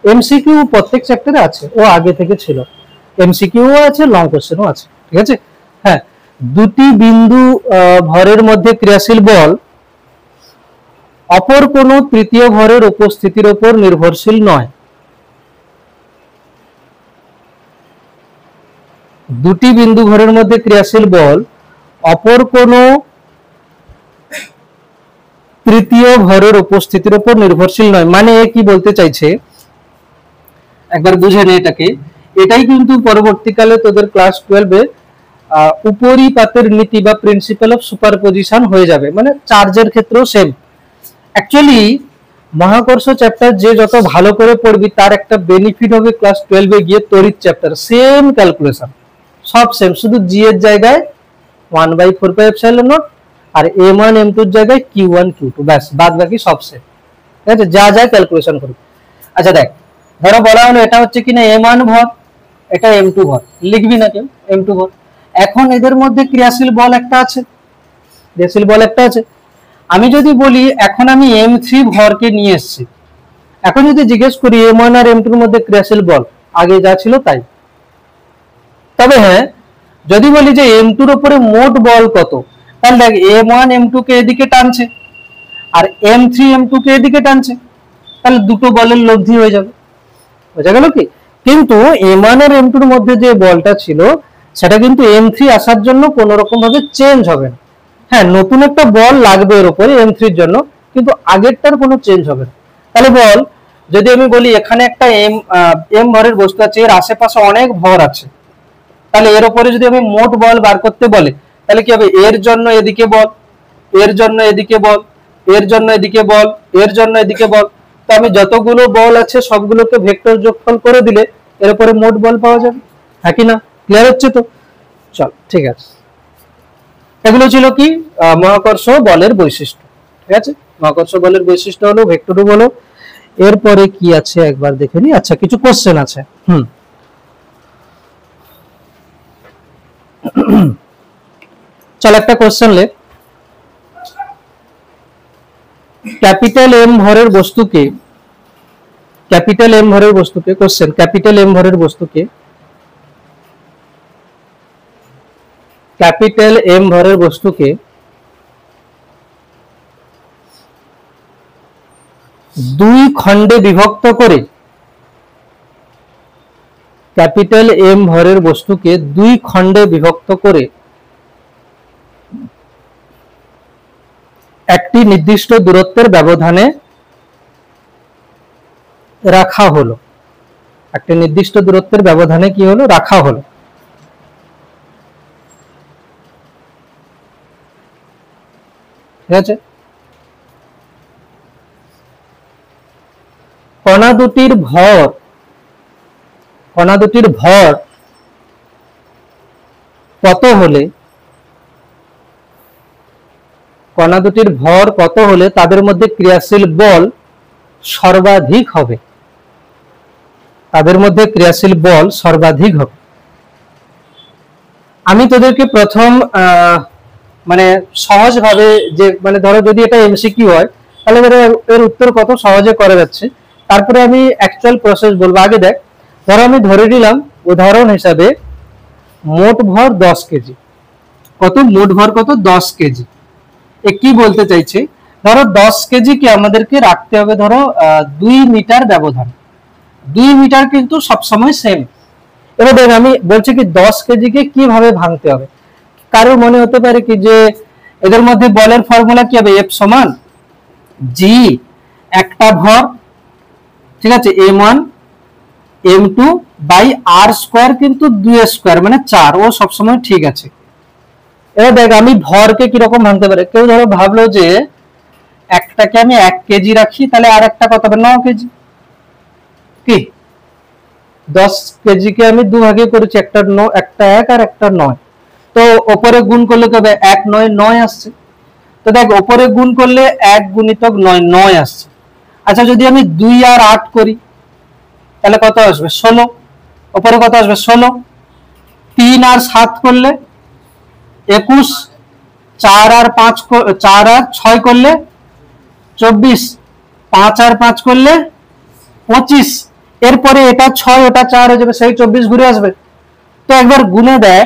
এমসিকিউ প্রত্যেক চ্যাপ্টারে আছে, ও আগে থেকে ছিল, এমসিকিউ আছে, লং কোশ্চেনও আছে। ঠিক আছে? হ্যাঁ, দুটি বিন্দু ভরের মধ্যে ক্রিয়াশীল বল অপর কোনো তৃতীয় ভরের উপস্থিতির উপর নির্ভরশীল নয়। দুটি বিন্দু ভরের মধ্যে ক্রিয়াশীল বল অপর কোনো তৃতীয় ভরের উপস্থিতির উপর নির্ভরশীল নয়। মানে কি বলতে চাইছে একবার বুঝে নে এটাকে। এটাই কিন্তু পরবর্তীকালে তোদের ক্লাস 12-এ উপরিপাতের নীতি বা প্রিন্সিপাল অফ সুপারপজিশন হয়ে যাবে। মানে চার্জের ক্ষেত্রেও সেম। অ্যাকচুয়ালি মহাকর্ষ চ্যাপ্টার যে যত ভালো করে পড়বি তার একটা বেনিফিট হবে ক্লাস 12-এ গিয়ে তড়িৎ চ্যাপ্টার সেম ক্যালকুলেশন, সব সেম, শুধু জি এর জায়গায় 1/4πε0 আর m1 m2 এর জায়গায় q1 q2, ব্যাস, বাদ বাকি সব সেম। ঠিক আছে? যা যা ক্যালকুলেশন করবি। আচ্ছা দেখ, ধরো বলা হলো এটা হচ্ছে কিনা m1 ভর, এটা m2 ভর, লিখবি না কেউ m2 ভর। এখন এদের মধ্যে ক্রিয়াশীল বল একটা আছে। আমি যদি বলি এখন আমি m3 ভরকে নিয়ে এসেছি, এখন যদি জিজ্ঞেস করি m1 আর m2 এর মধ্যে ক্রিয়াশীল বল, আগে যা ছিল তাই। তবে হ্যাঁ, যদি বলি যে m2 এর উপরে মোট বল কত, তাহলে দেখ m1 m2 কে এদিকে টানছে আর m3 m2 কে এদিকে টানছে, তাহলে দুটো বলের লব্ধি হয়ে যাবে। বোঝা গেল কি? কিন্তু m1 আর m2 এর মধ্যে যে বলটা ছিল সেটা কিন্তু m3 আসার জন্য কোনো রকম ভাবে চেঞ্জ হবে না। হ্যাঁ, নতুন একটা বল লাগবে এর উপরে m3 এর জন্য, কিন্তু আগেরটার কোনো চেঞ্জ হবে না। তাহলে বল, যদি আমি বলি এখানে একটা m ভরের বস্তু আছে, এর আশেপাশে অনেক ভর আছে, তাহলে এর উপরে যদি আমি মোট বল বার করতে বলে তাহলে কি হবে? এর জন্য এদিকে বল, এর জন্য এদিকে বল, এর জন্য এদিকে বল, এর জন্য এদিকে বল। তো আমি যতগুলো বল আছে সবগুলোকে ভেক্টর যোগফল করে দিলে এর উপরে মোট বল পাওয়া যাবে। হ্যাঁ কি না? ক্লিয়ার হচ্ছে তো? চল, ঠিক আছে। এগুলো ছিল কি মহাকর্ষ বলের বৈশিষ্ট্য। ঠিক আছে? মহাকর্ষ বলের বৈশিষ্ট্য হলো, ভেক্টরও বলো। এরপরে কি আছে একবার দেখে নি। আচ্ছা, কিছু কোশ্চেন আছে। চল একটা কোশ্চেন লে। ক্যাপিটাল এম ভরের বস্তুকে কোশ্চেন, ক্যাপিটাল এম ভরের বস্তুকে ক্যাপিটাল এম ভরের বস্তুকে দুই খণ্ডে বিভক্ত করে, ক্যাপিটাল এম ভরের বস্তুকে দুই খণ্ডে বিভক্ত করে একটি নির্দিষ্ট দূরত্বের ব্যবধানে রাখা হলো, একটি নির্দিষ্ট দূরত্বের ব্যবধানে কি হলো, রাখা হলো। ঠিক আছে, কণা দুটির ভর কত হলে, কণা দুটির ভর কত হলে তাদের মধ্যে ক্রিয়াশীল বল সর্বাধিক হবে, তাদের মধ্যে ক্রিয়াশীল বল সর্বাধিক হবে। আমি তোদেরকে প্রথম মানে সহজ ভাবে যে মানে ধরো যদি এটা এমসিকিউ হয় তাহলে এর উত্তর কত সহজে করা যাচ্ছে, তারপরে আমি অ্যাকচুয়াল প্রসেস বলবো। আগে দেখ, ধরো আমি ধরে নিলাম উদাহরণ হিসাবে মোট ভর 10 কেজি। কত? মোট ভর কত? 10 কেজি। এ কি বলতে চাইছে, ধরো 10 কেজি কে আমাদেরকে রাখতে হবে ধরো 2 মিটার ব্যবধান। 2 মিটার কিন্তু সবসময় সেম। এবার দেখ আমি বলছি কি 10 কেজি কে কিভাবে ভাঙতে হবে। কারো মনে হতে পারে কি যে এদের মধ্যে বলের ফর্মুলা কি হবে, F সমান G একটা ভর, ঠিক আছে, m1 m2 by r square, কিন্তু 2 স্কয়ার মানে 4, ও সবসময় ঠিক আছে। এবার দেখ আমি ভরকে কি রকম ভাঙতে পারে, কেউ ধরো ভাবলো যে একটাকে আমি 1 কেজি রাখি, তাহলে আর একটা কত হবে, 9 কেজি। কি 10 কেজি কে আমি দু ভাগে করেছি, একটা 1 আর একটা 9, তো উপরে গুণ করলে কবে 1 9 9 আসছে। তো দেখ উপরে গুণ করলে 1 গুণিতক 9 9 আসছে। আচ্ছা যদি আমি 2 আর 8 করি তাহলে কত আসবে, 16। উপরে কত আসবে, 16। 3 আর 7 করলে 21, 4 আর 6 করলে 24, 5 আর 5 করলে 25। এরপরে এটা 6 ওটা 4 হয়ে যাবে, সেই 24 ঘুরে আসবে। তো একবার গুণে দেখ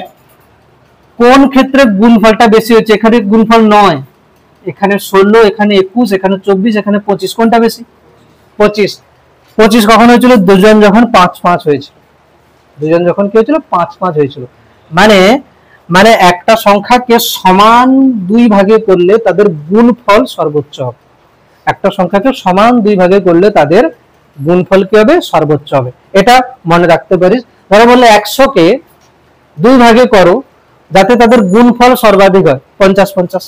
কোন ক্ষেত্রে গুণফলটা বেশি হচ্ছে। এখানে গুণফল 9, এখানে 16, এখানে 21, এখানে 24, এখানে 25, কোনটা বেশি? 25। 25 কখন হয়েছিল? দুজন যখন 5 5 হয়েছিল, দুজন যখন কি হয়েছিল 5 5 হয়েছিল। মানে মানে একটা সংখ্যাকে সমান 2 ভাগে করলে তাদের গুণফল সর্বোচ্চ হবে। একটা সংখ্যাকে সমান 2 ভাগে করলে তাদের গুণফল কি হবে, সর্বোচ্চ হবে। এটা মনে রাখতে পারিস। ধরো বললে 100 কে 2 ভাগে করো যাতে তাদের গুণফল সর্বাধিক হয়, 50 50।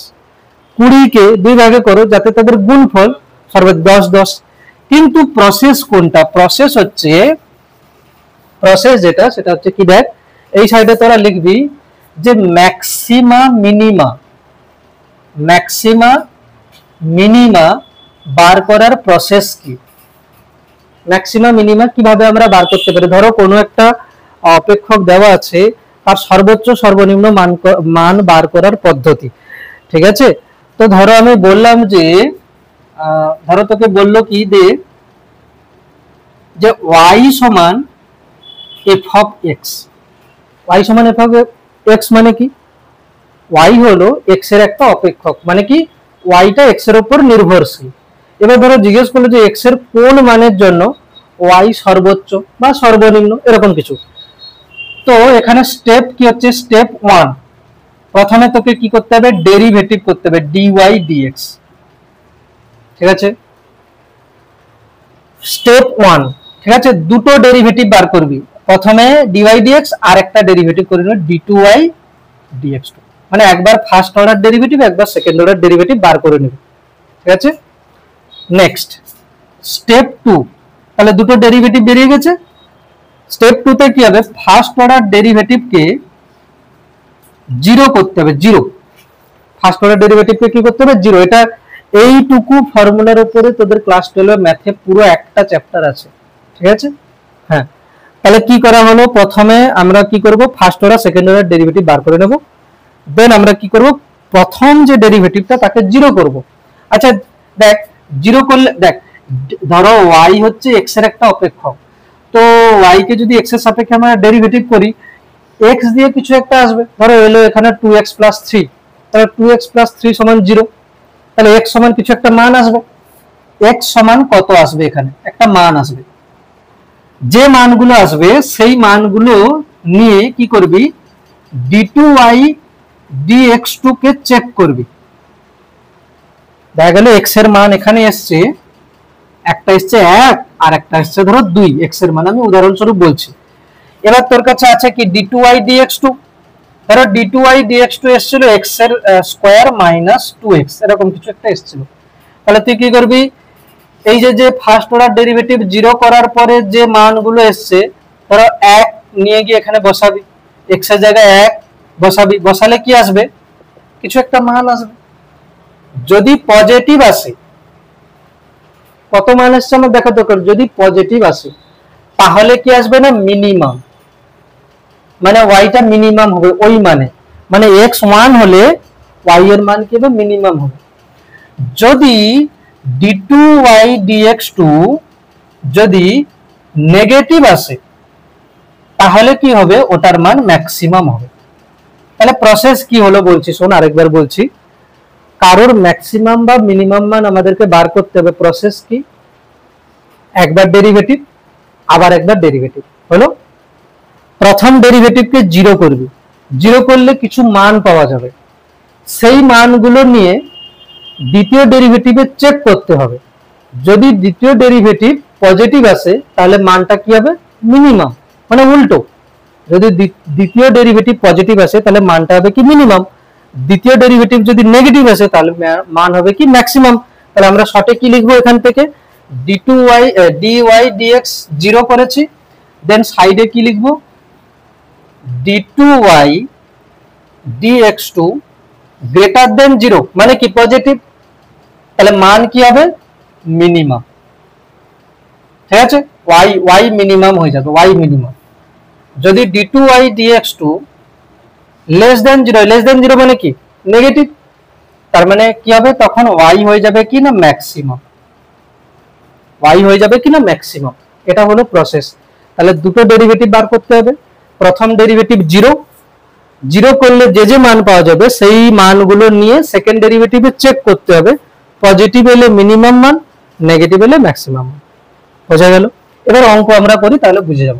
20 কে 2 ভাগে করো যাতে তাদের গুণফল সর্বাধিক, 10 10। কিন্তু প্রসেস কোনটা? প্রসেস হচ্ছে, প্রসেস যেটা সেটা হচ্ছে কি দেখ, এই সাইডে তোরা লিখবি যে ম্যাক্সিমা মিনিমা, ম্যাক্সিমা মিনিমা বার করার প্রসেস কি। ম্যাক্সিমা মিনিমা কিভাবে আমরা বার করতে পারি। ধরো কোনো একটা অপেক্ষক দেওয়া আছে, তার সর্বোচ্চ সর্বনিম্ন মান বার করার পদ্ধতি, ঠিক আছে। তো ধরো আমি বললাম যে ধরো তোকে বললো কি দে যে y সমান f of x, y সমান f of x মানে কি, y হলো x এর একটা অপেক্ষক, মানে কি y টা x এর উপর নির্ভরশীল। এবার ধরো জিজ্ঞেস করলো যে x এর কোন মানের জন্য y সর্বোচ্চ বা সর্বনিম্ন, এরকম কিছু। তো এখানে স্টেপ কি হচ্ছে, স্টেপ 1, প্রথমে তোকে কি করতে হবে, ডেরিভেটিভ করতে হবে dy dx, ঠিক আছে। স্টেপ 1, ঠিক আছে, দুটো ডেরিভেটিভ বার করবি, প্রথমে dy dx আর একটা ডেরিভেটিভ করে নেব d2y dx, মানে একবার ফার্স্ট অর্ডার ডেরিভেটিভ একবার সেকেন্ড অর্ডার ডেরিভেটিভ বার করে নেব, ঠিক আছে। নেক্সট স্টেপ 2, তাহলে দুটো ডেরিভেটিভ বেরিয়ে গেছে। স্টেপ 2 তে কি হবে, ফার্স্ট অর্ডার ডেরিভেটিভকে 0 করতে হবে, 0। ফার্স্ট অর্ডার ডেরিভেটিভকে কি করতে হবে, 0। এটা এইটুকু ফর্মুলার উপরে তোদের ক্লাস 12 ম্যাথে পুরো একটা চ্যাপ্টার আছে, ঠিক আছে। হ্যাঁ, তাহলে কি করা হলো, প্রথমে আমরা কি করব, first order second order derivative বার করে নেব। দেন আমরা কি করব, প্রথম যে ডেরিভেটিভটা তাকে 0 করব। আচ্ছা দেখ 0 করলে দেখ, ধরো y হচ্ছে x এর একটা অপেক্ষক, তো y কে যদি x এর সাপেক্ষে আমরা ডেরিভেটিভ করি, x দিয়ে কিছু একটা আসবে, ধরো এলো এখানে 2x + 3, তাহলে 2x + 3 = 0, তাহলে x সমান কিছু একটা মান আসবে। x সমান কত আসবে, এখানে একটা মান আসবে। যে মানগুলো আসবে সেই মানগুলো নিয়ে কি করবি, d2y dx2 কে চেক করবি। দেখা গেল x এর মান এখানে এসছে, একটা এসছে 1 আর একটা এসছে ধরো 2, x এর মান আমি উদাহরণস্বরূপ বলছি। এবার তোর কাছে আছে কি d2y dx2, ধরো d2y dx2 এসেছিল x এর স্কয়ার - 2x, এরকম কিছু একটা এসেছিল। তাহলে তুই কি করবি, এই যে ফার্স্ট অর্ডার ডেরিভেটিভ 0 করার পরে যে মানগুলো এসছে, ধরো 1 নিয়ে গিয়ে এখানে বসাবি, x এর জায়গায় 1 বসাবি, বসালে কি আসবে, কিছু একটা মান আসবে। যদি পজিটিভ আসে, কত মান আসছে আমার দেখা দরকার, যদি পজিটিভ আসে তাহলে কি আসবে না, মিনিমাম, মানে ওয়াইটা মিনিমাম হবে ওই মানে x 1 হলে y এর মান কি হবে, মিনিমাম হবে। যদি d2y dx2 যদি নেগেটিভ আসে তাহলে কি হবে, ওটার মান ম্যাক্সিমাম হবে। তাহলে প্রসেস কি হলো বলছি, শোন আরেকবার বলছি। কারোর ম্যাক্সিমাম বা মিনিমাম মান আমাদেরকে বার করতে হবে। প্রসেস কি, একবার ডেরিভেটিভ আবার একবার ডেরিভেটিভ হলো। প্রথম ডেরিভেটিভকে 0 করবি, 0 করলে কিছু মান পাওয়া যাবে, সেই মানগুলো নিয়ে দ্বিতীয় ডেরিভেটিভে চেক করতে হবে। যদি দ্বিতীয় ডেরিভেটিভ পজিটিভ আসে তাহলে মানটা কি হবে, মিনিমাম, মানে উল্টো। যদি দ্বিতীয় ডেরিভেটিভ পজিটিভ আসে তাহলে মানটা হবে কি, মিনিমাম। দ্বিতীয় ডেরিভেটিভ যদি নেগেটিভ আসে তাহলে মান হবে কি, ম্যাক্সিমাম। তাহলে আমরা শর্টে কি লিখবো, এখান থেকে d2y dy dx 0 করেছি, দেন সাইডে কি লিখবো, d2y dx2 গ্রেটার দেন 0, মানে কি পজিটিভ, তাহলে মান কি হবে, মিনিমাম। ঠিক আছে, y মিনিমাম হয়ে যাবে, y মিনিমাম। যদি d2y dx2 লেস দেন 0 মানে কি, নেগেটিভ, তার মানে কি হবে, তখন y হয়ে যাবে কি না, ম্যাক্সিমাম, y হয়ে যাবে কি না, ম্যাক্সিমাম। এটা হলো প্রসেস। তাহলে দুটো ডেরিভেটিভ বার করতে হবে। প্রথম ডেরিভেটিভ 0 করলে যে মান পাওয়া যাবে সেই মানগুলো নিয়ে সেকেন্ড ডেরিভেটিভে চেক করতে হবে। পজিটিভ এলে মিনিমাম মান, নেগেটিভ এলে ম্যাক্সিমাম মান। বোঝা গেল? এবার অঙ্ক আমরা করি, তাহলে বুঝে যাব।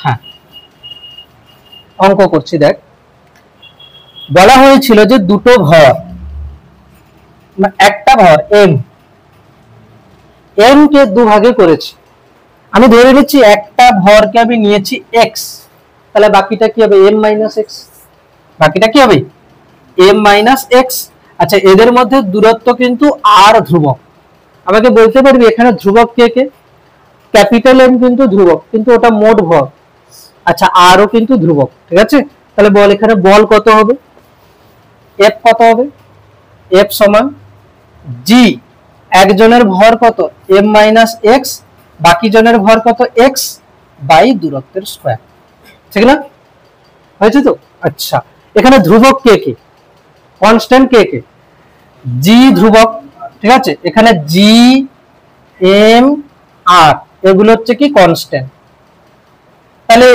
হ্যাঁ, অঙ্ক করছি, দেখ। বলা হয়েছিল যে দুটো ভর, একটা ভর m কে দুভাগে করেছি। আমি ধরে নিচ্ছি একটা ভরকে আমি নিয়েছি x, তাহলে বাকিটা কি হবে, m - x, বাকিটা কি হবে, m - x। আচ্ছা, এদের মধ্যে দূরত্ব কিন্তু r ধ্রুবক। আমাকে বলতে পারবি এখানে ধ্রুবক কে কে? ক্যাপিটাল M কিন্তু ধ্রুবক, কিন্তু ওটা মোট ভর। আচ্ছা, r ও কিন্তু ধ্রুবক, ঠিক আছে। তাহলে বল এখানে বল কত হবে, F কত হবে, F সমান g, একজনের ভর কত, m - x, বাকি জনের ভর কত, x বাই দূরত্বের স্কয়ার। ঠিক না, হয়েছে তো? আচ্ছা, এখানে ধ্রুবক কে কে, কনস্ট্যান্ট কে কে, g ধ্রুবক, ঠিক আছে। এখানে g, m, r এগুলো হচ্ছে কি কনস্ট্যান্ট। তাহলে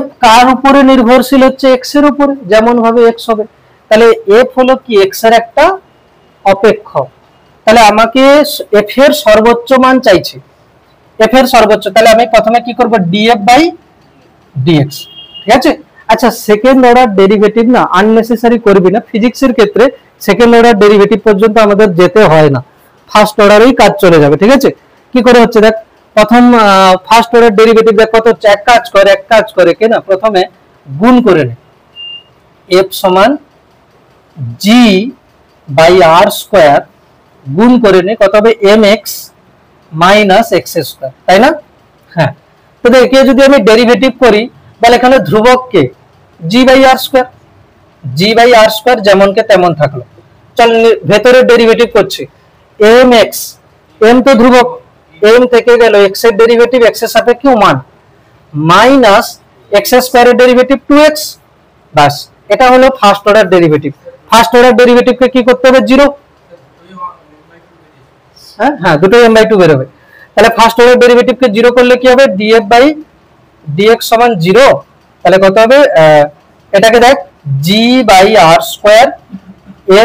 f কার উপরে নির্ভরশীল হচ্ছে, x এর উপরে, যেমন ভাবে x হবে। তাহলে f হলো কি, x এর একটা অপেক্ষক। তাহলে আমাকে f এর সর্বোচ্চ মান চাইছে, f এর সর্বোচ্চ। তাহলে আমি প্রথমে কি করব, df বাই dx, ঠিক আছে। আচ্ছা, সেকেন্ড অর্ডার ডেরিভেটিভ না আননেসেসারি করবি না, ফিজিক্সের ক্ষেত্রে সেকেন্ড অর্ডার ডেরিভেটিভ পর্যন্ত আমাদের যেতে হয় না, ফার্স্ট অর্ডারেই কাজ চলে যাবে, ঠিক আছে। কি করে হচ্ছে দেখ, প্রথম ফার্স্ট অর্ডার ডেরিভেটিভ দেখ কত হচ্ছে, এক কাজ করে কে না, প্রথমে গুণ করে নে, f সমান g বাই r স্কয়ার, গুণ করে নে, কত হবে, mx মাইনাস x স্কয়ার, তাই না? হ্যাঁ, তো একে যদি আমি ডেরিভেটিভ করি, তাহলে এখানে ধ্রুবক কে, g by r square, g by r square যেমন কে তেমন থাকলো। চল ভেতরে ডেরিভেটিভ করছি, mx, m তো ধ্রুবক, m থেকে গেল, x এর ডেরিভেটিভ x এর সাপেক্ষে 1 মাইনাস x স্কয়ারের ডেরিভেটিভ 2x, বাস। এটা হলো first order derivative. First order ডেরিভেটিভকে কি করতে হবে, 0, হ্যাঁ দুটোই m/2 বের হবে। তাহলে ফার্স্ট অর্ডার ডেরিভেটিভকে 0 করলে কি হবে, df বাই dx সমান 0, তাহলে কত হবে, এটাকে দেখ g/r²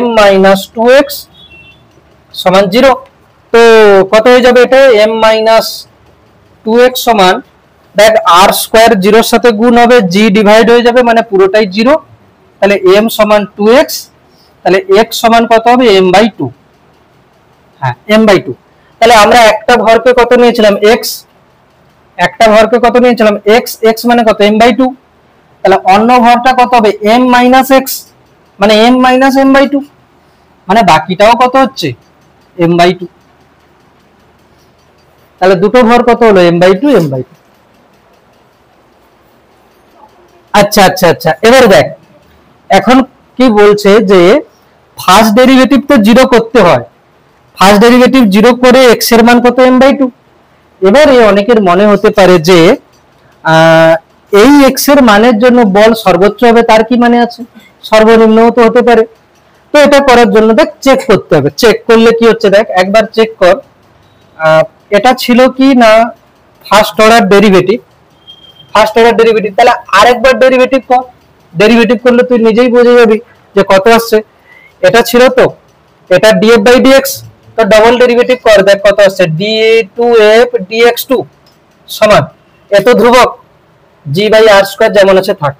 m - 2x সমান 0। তো কত হয়ে যাবে এটা, m - 2x সমান, দেখ r² 0 এর সাথে গুণ হবে, g ডিভাইড হয়ে যাবে, মানে পুরোটাই 0। তাহলে m সমান 2x, তাহলে x সমান কত হবে, m/2। হ্যাঁ, m/2। তাহলে আমরা একটা ভরকে কত নিয়েছিলাম, x, একটা ভরকে কত নিয়েছিলাম, x, x মানে কত, m/2। তাহলে অন্য ভরটা কত হবে, m - x, মানে m - m/2, মানে বাকিটাও কত হচ্ছে, m/2। তাহলে দুটো ভর কত হলো, m/2 m/2। আচ্ছা আচ্ছা আচ্ছা, এবার দেখ এখন কি বলছে যে ফার্স্ট ডেরিভেটিভ তো 0 করতে হয়, ফার্স্ট ডেরিভেটিভ 0 করে x এর মান কত, m/2। এবারে অনেকের মনে হতে পারে যে এই x এর মানের জন্য বল সর্বোচ্চ হবে, তার কি মানে আছে, সর্বনিম্নও তো হতে পারে। তো এটা করার জন্য দেখ চেক করতে হবে, চেক করলে কি হচ্ছে দেখ, একবার চেক কর এটা ছিল কি না first order derivative, first order derivative. তাহলে আরেকবার ডেরিভেটিভ কর, ডেরিভেটিভ করলে তুই নিজেই বুঝে যাবি যে কত আসছে। এটা ছিল তো, এটা df/dx, তো ডাবল ডেরিভেটিভ কর, দেখ কত আসছে, d2f dx2 সমান এত ধ্রুবক g/r² যেমন আছে থাক।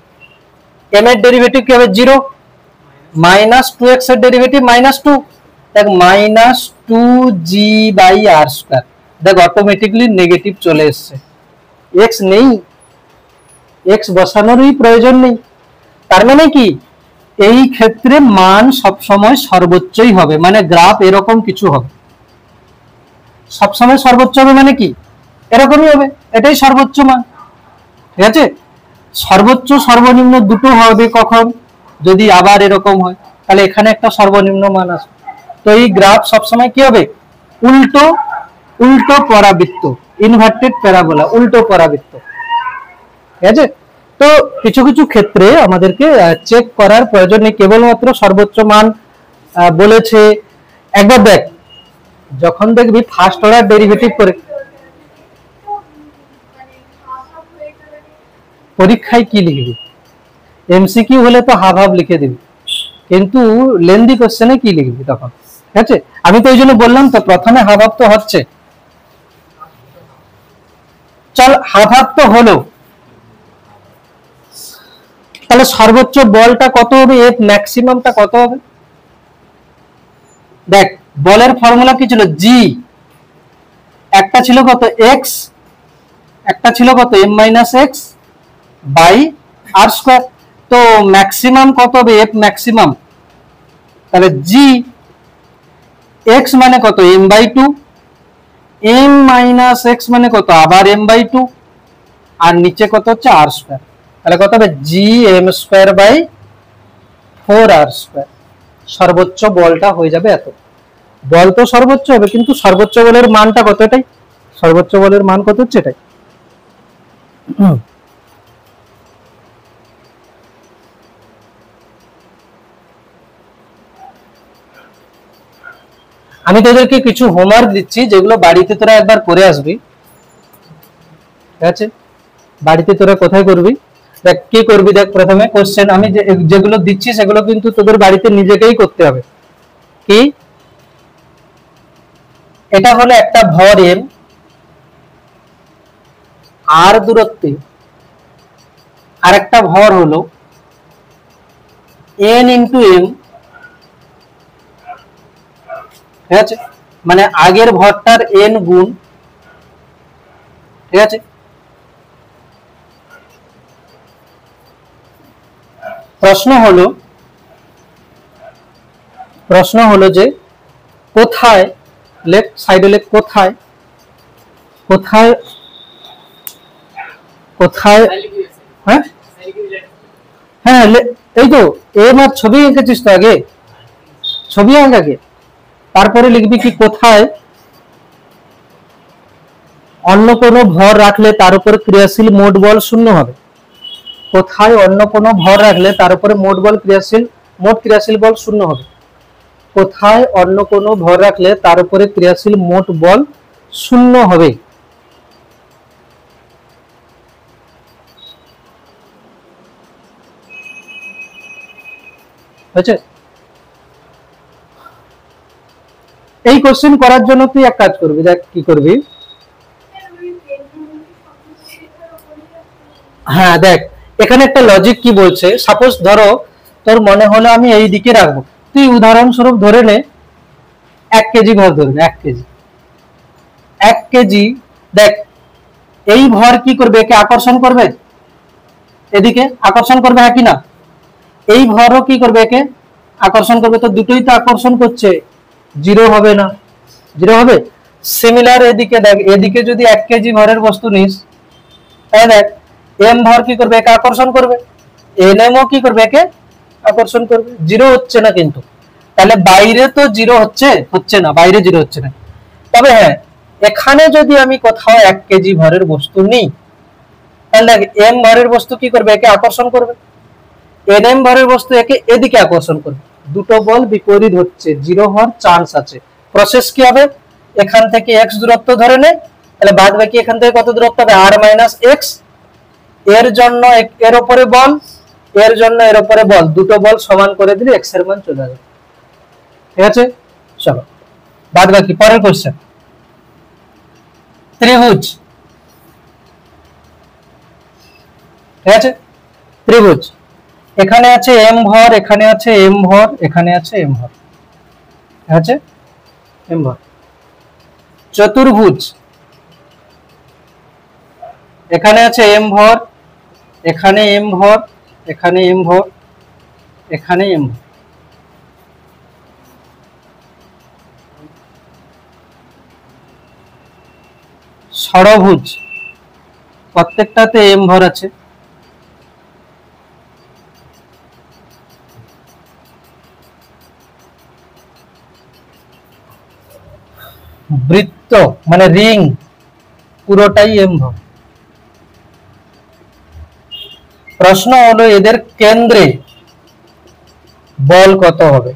m এর ডেরিভেটিভ কি হবে, 0, -2x এর ডেরিভেটিভ -2, দেখ -2g/r², দেখ অটোমেটিক্যালি নেগেটিভ চলে এসেছে, x নেই, x বসানোরই প্রয়োজন নেই। তার মানে কি, এই ক্ষেত্রে মান সব সময় সর্বোচ্চই হবে, মানে গ্রাফ এরকম কিছু হবে, সব সময় সর্বোচ্চ হবে, মানে কি এরকমই হবে, এটাই সর্বোচ্চ মান। ঠিক আছে, সর্বোচ্চ সর্বনিম্ন দুটো হবে কখন, যদি আবার এরকম হয়, তাহলে এখানে একটা সর্বনিম্ন মান আসবে। তো এই গ্রাফ সবসময় কি হবে, উল্টো উল্টো পরাবৃত্ত, ইনভার্টেড প্যারাবোলা, উল্টো পরাবৃত্ত। ঠিক আছে, তো কিছু কিছু ক্ষেত্রে আমাদেরকে চেক করার প্রয়োজন নেই, কেবলমাত্র সর্বোচ্চ মান বলেছে। একবার দেখ, যখন দেখবি ফার্স্ট অর্ডার ডেরিভেটিভ করে, পরীক্ষায় কি লিখবি, এমসিকিউ হলে তো হাফ হাফ লিখে দিবি, কিন্তু লেন্দি কোশ্চেনে কি লিখবি তখন। ঠিক আছে, আমি তো ওই জন্য বললাম তো প্রথমে হাফ হাফ তো হচ্ছে, চল হাফ হাফ তো হলো, তাহলে সর্বোচ্চ বলটা কত হবে, এফ ম্যাক্সিমামটা কত হবে। দেখ বলের ফর্মুলা কি ছিল, জি, একটা ছিল কত এক্স, একটা ছিল কত m-x/r²। তো ম্যাক্সিমাম কত হবে, এফ ম্যাক্সিমাম, তাহলে জি, এক্স মানে কত m/2, m - x মানে কত আবার m/2, আর নিচে কত হচ্ছে r², তাহলে কত হবে gm²/4r²। সর্বোচ্চ বলটা হয়ে যাবে এত, বল তো সর্বোচ্চ হবে, কিন্তু সর্বোচ্চ বলের মানটা কত, এটাই সর্বোচ্চ বলের মান কত হচ্ছে এটাই। আমি তোদেরকে কিছু হোমওয়ার্ক দিচ্ছি, যেগুলো বাড়িতে তোরা একবার করে আসবি। ঠিক আছে, বাড়িতে তোরা কোথায় করবি, দেখ কি করবি, দেখ প্রথমে কোশ্চেন আমি যেগুলো দিচ্ছি সেগুলো কিন্তু তোদের বাড়িতে নিজেকেই করতে হবে। কি, এটা হলো একটা ভর এম, আর দূরত্বে আর একটা ভর হলো n × m। ঠিক আছে, মানে আগের ভরটার n গুণ। ঠিক আছে, প্রশ্ন হলো যে কোথায়, লেফট সাইডে লেখ, কোথায় কোথায় কোথায়, হ্যাঁ হ্যাঁ এই তো এম আর ছবি এঁকেছিস তো, আগে ছবি আঁক আগে, তারপরে লিখবি কি কোথায় অন্য কোনো ভর রাখলে তার উপর ক্রিয়াশীল মোট বল 0 হবে। কোথায় অন্য কোনো ভর রাখলে তার উপরে মোট ক্রিয়াশীল বল 0 হবে। কোথায় অন্য কোনো ভর রাখলে তার উপরে ক্রিয়াশীল মোট বল 0 হবে। হয়েছে? এই কোশ্চেন করার জন্য তুই এক কাজ করবি, দেখ কি করবি। হ্যাঁ দেখ এখানে একটা লজিক কি বলছে, সাপোজ ধরো তোর মনে হলো আমি এই দিকে রাখবো, তুই উদাহরণস্বরূপ ধরে নে 1 কেজি ভর ধরবে, 1 কেজি, 1 কেজি। দেখ এই ভর কি করবে, একে আকর্ষণ করবে, এদিকে আকর্ষণ করবে, হ্যাঁ কি না? এই ভরও কি করবে, একে আকর্ষণ করবে, তো দুটোই তো আকর্ষণ করছে, জিরো হবে না? জিরো হবে। সিমিলার এদিকে দেখ, এদিকে যদি 1 কেজি ভরের বস্তু নিস, তাই দেখ এম ভর কি করবে, একে আকর্ষণ করবে, এনএম ও কি করবে, একে আকর্ষণ করবে, জিরো হচ্ছে না কিন্তু। তাহলে বাইরে তো জিরো হচ্ছে না, বাইরে জিরো হচ্ছে না। তবে হ্যাঁ এখানে যদি আমি কোথাও 1 কেজি ভরের বস্তু নিই, তাহলে দেখ এম ভরের বস্তু কি করবে, একে আকর্ষণ করবে, এনএম ভরের বস্তু একে এদিকে আকর্ষণ করবে, দুটো বল বিপরীত হচ্ছে, জিরো হওয়ার চান্স আছে। প্রসেস কি হবে, এখান থেকে x দূরত্ব ধরে নে, তাহলে বাদ বাকি এখান থেকে কত দূরত্ব হবে, r - x, এর জন্য এর উপরে বল, এর জন্য এর উপরে বল, দুটো বল সমান করে দিলে x এর মান চলে আসবে। ঠিক আছে, চলো বাদ বাকি পরের কোশ্চেন। ত্রিভুজ, ঠিক আছে, ত্রিভুজ, এখানে আছে m ভর, এখানে আছে m ভর, এখানে আছে m ভর, ঠিক আছে, m ভর। চতুর্ভুজ, এখানে আছে m ভর, এখানে m ভর, এখানে m ভর, এখানে m ভর। ষড়ভুজ, প্রত্যেকটাতে m ভর আছে। বৃত্ত মানে রিং, পুরোটাই m ভর। প্রশ্ন হলো এদের কেন্দ্রে বল কত হবে,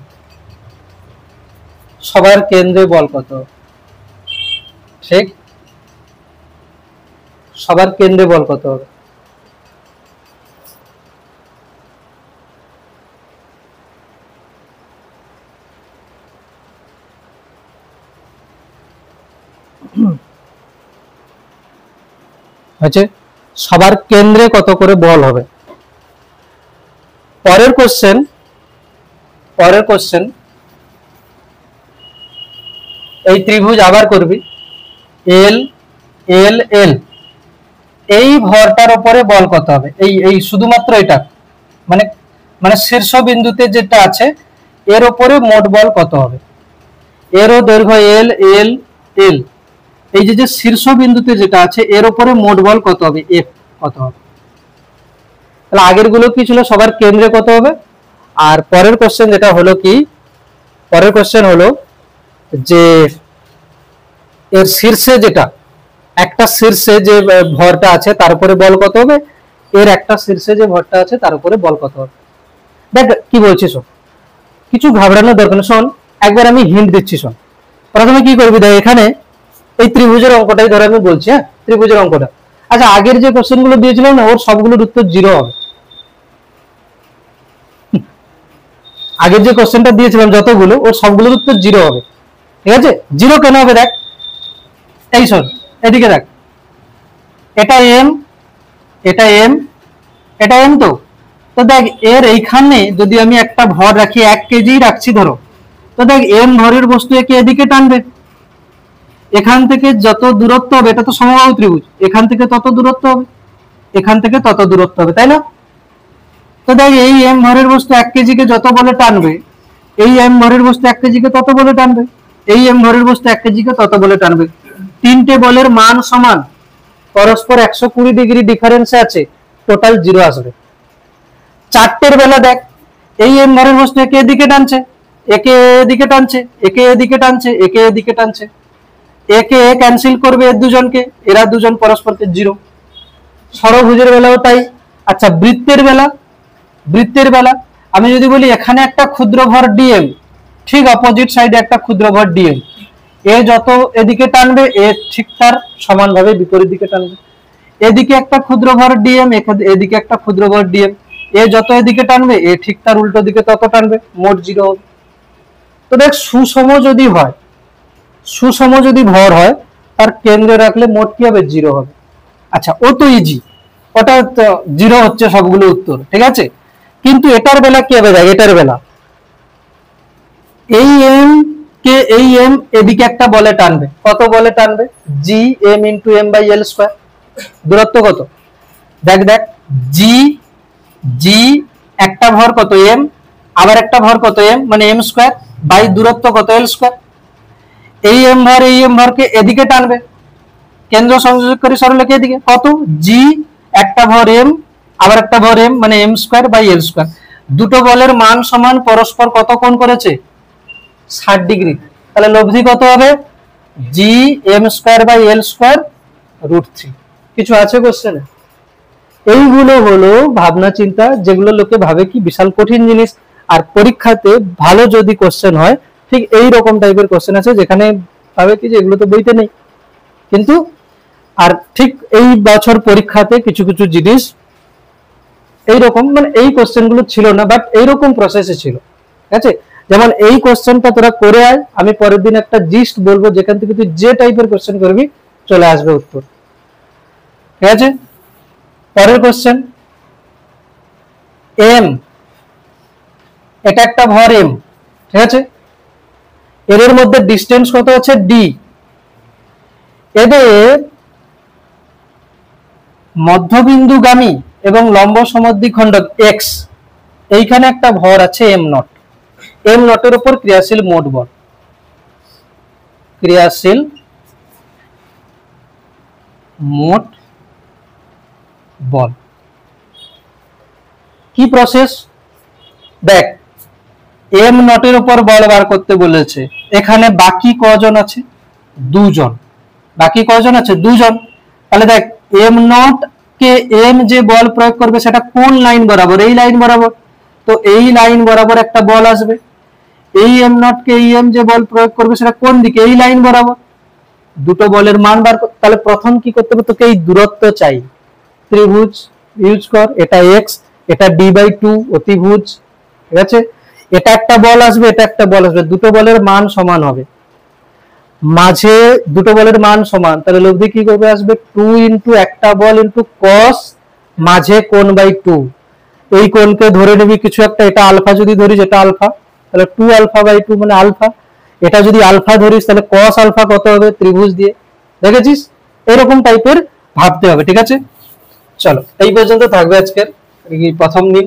সবার কেন্দ্রে বল কত হবে, ঠিক, সবার কেন্দ্রে বল কত হবে। আছে সবার কেন্দ্রে কত করে বল হবে। পরের কোশ্চেন, পরের কোশ্চেন, এই ত্রিভুজ আবার করবি, এল এল এল, এই ভরটার উপরে বল কত হবে, এই শুধুমাত্র এটা মানে মানে শীর্ষ বিন্দুতে যেটা আছে এর উপরে মোট বল কত হবে, এরও দৈর্ঘ্য এল এল এল, এই যে শীর্ষ বিন্দুতে যেটা আছে এর উপরে মোট বল কত হবে, এফ কত হবে। তাহলে আগের গুলো কি ছিল, সবার কেন্দ্রে কত হবে। আর পরের কোশ্চেন যেটা হলো কি, পরের কোশ্চেন হলো যে এর শীর্ষে যেটা, একটা শীর্ষে যে ভরটা আছে তার উপরে বল কত হবে, এর একটা শীর্ষে যে ভরটা আছে তার উপরে বল কত হবে। দেখ কি বলছিস, কিছু ঘাবড়ানোর দরকার নেই, শোন একবার আমি হিন্ট দিচ্ছি, শোন। প্রথমে কি করবি, দেখ এখানে এই ত্রিভুজের অঙ্কটাই ধরে আমি বলছি, হ্যাঁ ত্রিভুজের অঙ্কটা। আচ্ছা আগের যে কোশ্চেন গুলো দিয়েছিলাম না, ওর সবগুলোর উত্তর জিরো হবে। আগের যে কোশ্চেনটা দিয়েছিলাম যতগুলো, ওর সবগুলোর উত্তর জিরো হবে। ঠিক আছে, জিরো কেন হবে, দেখ এই শোন এদিকে দেখ, এটা এম, এটা এম, এটা এম, তো তো দেখ এর এইখানে যদি আমি একটা ভর রাখি, 1 কেজি রাখছি ধরো, তো দেখ এম ভরের বস্তু একে এদিকে টানবে, এখান থেকে যত দূরত্ব হবে, এটা তো সমবাহু ত্রিভুজ, এখান থেকে তত দূরত্ব হবে, এখান থেকে তত দূরত্ব হবে, তাই না? তো দেখ এই এম ভরের বস্তু 1 কেজি কে যত বলে টানবে, এই এম ভরের বস্তু 1 কেজি কে তত বলে টানবে, এই এম ভরের বস্তু 1 কেজি কে তত বলে টানবে। তিনটে বলের মান সমান, পরস্পর 120 ডিগ্রি ডিফারেন্সে আছে, টোটাল জিরো আসবে। চারটের বেলা দেখ এই এম ভরের বস্তু একে এদিকে টানছে, একে এদিকে টানছে, একে এদিকে টানছে, একে এদিকে টানছে, একে ক্যান্সেল করবে এর দুজনকে, এরা দুজন পরস্পরকে জিরো। ষড়ভুজের বেলাও তাই। আচ্ছা বৃত্তের বেলা, বৃত্তের বেলা আমি যদি বলি এখানে একটা ক্ষুদ্র ভর ডিএম, ঠিক অপোজিট সাইডে একটা ক্ষুদ্র ভর ডিএম, এ যত এদিকে টানবে এ ঠিক তার সমানভাবে বিপরীত দিকে টানবে। এদিকে একটা ক্ষুদ্র ভর ডিএম, এদিকে একটা ক্ষুদ্র ভর ডিএম, এ যত এদিকে টানবে এ ঠিক তার উল্টো দিকে তত টানবে, মোট 0 হবে। তো দেখ সুষম যদি হয়, সুষম যদি ভর হয় তার কেন্দ্রে রাখলে মোট কি হবে 0 হবে। আচ্ছা ও তো ইজি, ওটা 0 হচ্ছে সবগুলো উত্তর, ঠিক আছে। কিন্তু এটার বেলা কি হবে, দেখ এটার বেলা এই এম কে এই এম এদিকে একটা বলে টানবে, কত বলে টানবে, G M into M by L square. দূরত্ব কত, দেখ দেখ জি জি একটা ভর কত এম, আবার একটা ভর কত এম, মানে এম স্কোয়ার বাই দূরত্ব কত এল স্কোয়ার। এই এম ভরকে এদিকে টানবে, কেন্দ্র সংযোগ করে সরলরেখা এদিকে কত, জি একটা ভর এম আবার একটা ভর এম, মানে M square by L square. দুটো বলের মান সমান, পরস্পর কত কোণ করেছে, 60 ডিগ্রি। তাহলে লব্ধি কত হবে, G M square by L square √3। কিছু আছে কোশ্চেনে? এইগুলো হলো ভাবনা চিন্তা, যেগুলো লোকে ভাবে কি বিশাল কঠিন জিনিস, আর পরীক্ষাতে ভালো যদি কোশ্চেন হয় ঠিক এই রকম টাইপের কোশ্চেন আছে, যেখানে ভাবে কি যে এগুলো তো বইতে নেই, কিন্তু আর ঠিক এই বছর পরীক্ষাতে কিছু কিছু জিনিস এইরকম, মানে এই কোশ্চেন গুলো ছিল না, বাট এইরকম প্রসেসে ছিল, ঠিক আছে। যেমন এই কোশ্চেনটা তোরা করে আয়, আমি পরের দিন একটা জিস্ট বলবো, যেখান থেকে তুই যে টাইপের কোশ্চেন করবি চলে আসবে উত্তর, ঠিক আছে। পরের কোশ্চেন, এম, এটা একটা ভর এম, ঠিক আছে, এর মধ্যে ডিস্টেন্স কত আছে ডি, এদের মধ্যবিন্দুগামী এবং লম্ব সমদ্বিখণ্ডক এক্স, এইখানে একটা ভর আছে এম নট, এম নটের উপর ক্রিয়াশীল মোট বল, ক্রিয়াশীল মোট বল। কি প্রসেস, দেখ এম নটের উপর বল বার করতে বলেছে, এখানে বাকি কজন আছে, দুজন, বাকি কজন আছে দুজন। তাহলে দেখ এম নট কে এম যে বল প্রয়োগ করবে সেটা কোন লাইন বরাবর, এই লাইন বরাবর, তো এই লাইন বরাবর একটা বল আসবে। এই এম নট কে এই এম যে বল প্রয়োগ করবে সেটা কোন দিকে, এই লাইন বরাবর। দুটো বলের মান বার করতে, তাহলে প্রথম কি করতে হবে, তোকে এই দূরত্ব চাই, ত্রিভুজ ইউজ কর, এটা এক্স, এটা d/2 অতিভুজ, ঠিক আছে। এটা একটা বল আসবে, এটা একটা বল আসবে, দুটো বলের মান সমান হবে, মাঝে দুটো বলের মান সমান, তাহলে লব্ধি কি করবে, আসবে 2 ইন্টু একটা বল ইন্টু cos মাঝে কোণ বাই 2। এই কোণকে ধরে নিবি কিছু একটা, এটা আলফা যদি ধরি, যেটা আলফা, তাহলে 2 আলফা বাই 2 মানে আলফা। এটা যদি আলফা ধরিস তাহলে cos আলফা কত হবে, ত্রিভুজ দিয়ে, দেখেছিস, এরকম টাইপের ভাবতে হবে, ঠিক আছে। চলো এই পর্যন্ত থাকবে আজকের প্রথম দিন,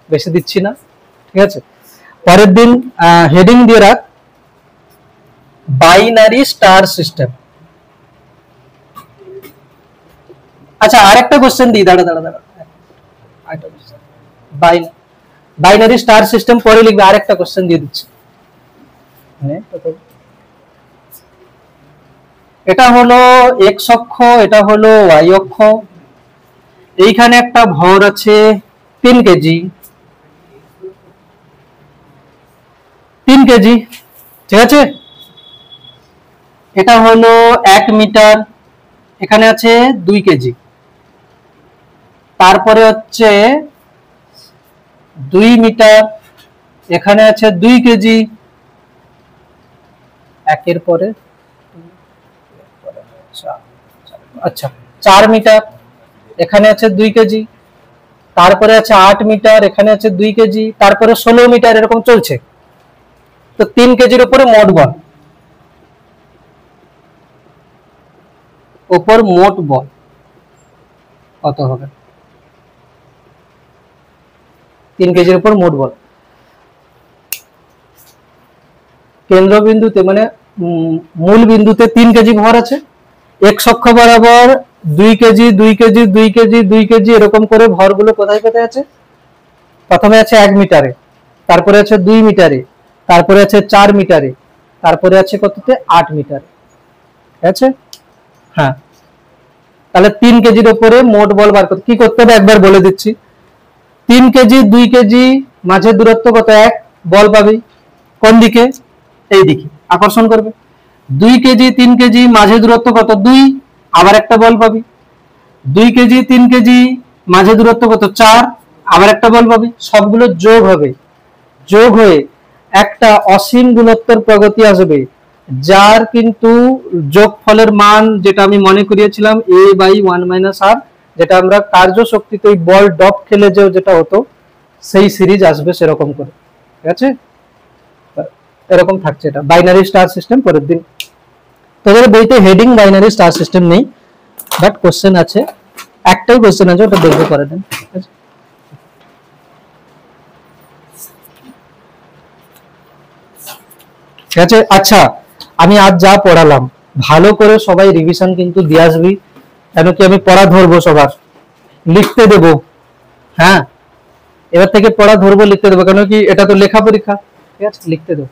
বেশি দিচ্ছি না, ঠিক আছে। পরের দিন হেডিং দিয়ে রাখ বাইনারি স্টার সিস্টেম। আচ্ছা আরেকটা কোশ্চেন দিই, দাঁড়া দাঁড়া দাঁড়া, বাইনারি স্টার সিস্টেম পরে লিখবে, আরেকটা কোশ্চেন দিয়ে দিচ্ছি। এটা হলো এক্স অক্ষ, এটা হলো ওয়াই অক্ষ, এইখানে একটা ভর আছে 3 কেজি, 3 কেজি, ঠিক আছে। এটা হলো 1 মিটার, এখানে আছে 2 কেজি, তারপরে হচ্ছে 2 মিটার, এখানে আছে 2 কেজি, একের পরে আচ্ছা 4 মিটার, এখানে আছে 2 কেজি, তারপরে আছে 8 মিটার, এখানে আছে 2 কেজি, তারপরে 16 মিটার, এরকম চলছে। তো 3 কেজির উপরে মোট বল, উপর মোট বল কত হবে, 3 কেজির উপর মোট বল। কেন্দ্রবিন্দুতে মানে মূল বিন্দুতে 3 কেজি ভর আছে, এক্স অক্ষ বরাবর 2 কেজি 2 কেজি 2 কেজি 2 কেজি, এরকম করে ভরগুলো কোথায় কোথায় আছে, প্রথমে আছে 1 মিটারে, তারপরে আছে 2 মিটারে, তারপরে আছে 4 মিটারে, তারপরে আছে কততে 8 মিটারে, ঠিক আছে। হ্যাঁ তাহলে 3 কেজির উপরে মোট বল বার করতে কি করতে হবে একবার বলে দিচ্ছি। 3 কেজি 2 কেজি মাঝে দূরত্ব কত, 1, বল পাবি কোন দিকে, এই দিকে আকর্ষণ করবে। 2 কেজি 3 কেজি মাঝে দূরত্ব কত, 2, আবার একটা বল পাবি। 2 কেজি 3 কেজি মাঝে দূরত্ব কত, 4, আবার একটা বল পাবি, সবগুলো যোগ হবে, যোগ হয়ে একটা অসীম গুণোত্তর প্রগতি আসবে, যার কিন্তু যোগফলের মান যেটা আমি মনে করিয়েছিলাম a বাই 1 - r, যেটা আমরা কার্য শক্তিতে বল ডপ খেলে যেটা হতো সেই সিরিজ আসবে সেরকম করে। ঠিক আছে, এরকম থাকছে এটা বাইনারি স্টার সিস্টেম। পরের দিন তোদের বইতে হেডিং বাইনারি স্টার সিস্টেম নেই, বাট কোশ্চেন আছে, একটাই কোশ্চেন আছে, ওটা দেখবে পরের দিন। ঠিক আছে, ঠিক আছে। আচ্ছা, আমি আজ যা পড়ালাম ভালো করে সবাই রিভিশন কিন্তু দিয়ে আসবি, কেন কি আমি পড়া ধরবো, সবার লিখতে দেবো। হ্যাঁ, এবার থেকে পড়া ধরবো, লিখতে দেবো, কেন কি এটা তো লেখা পরীক্ষা। ঠিক আছে, লিখতে দেবো।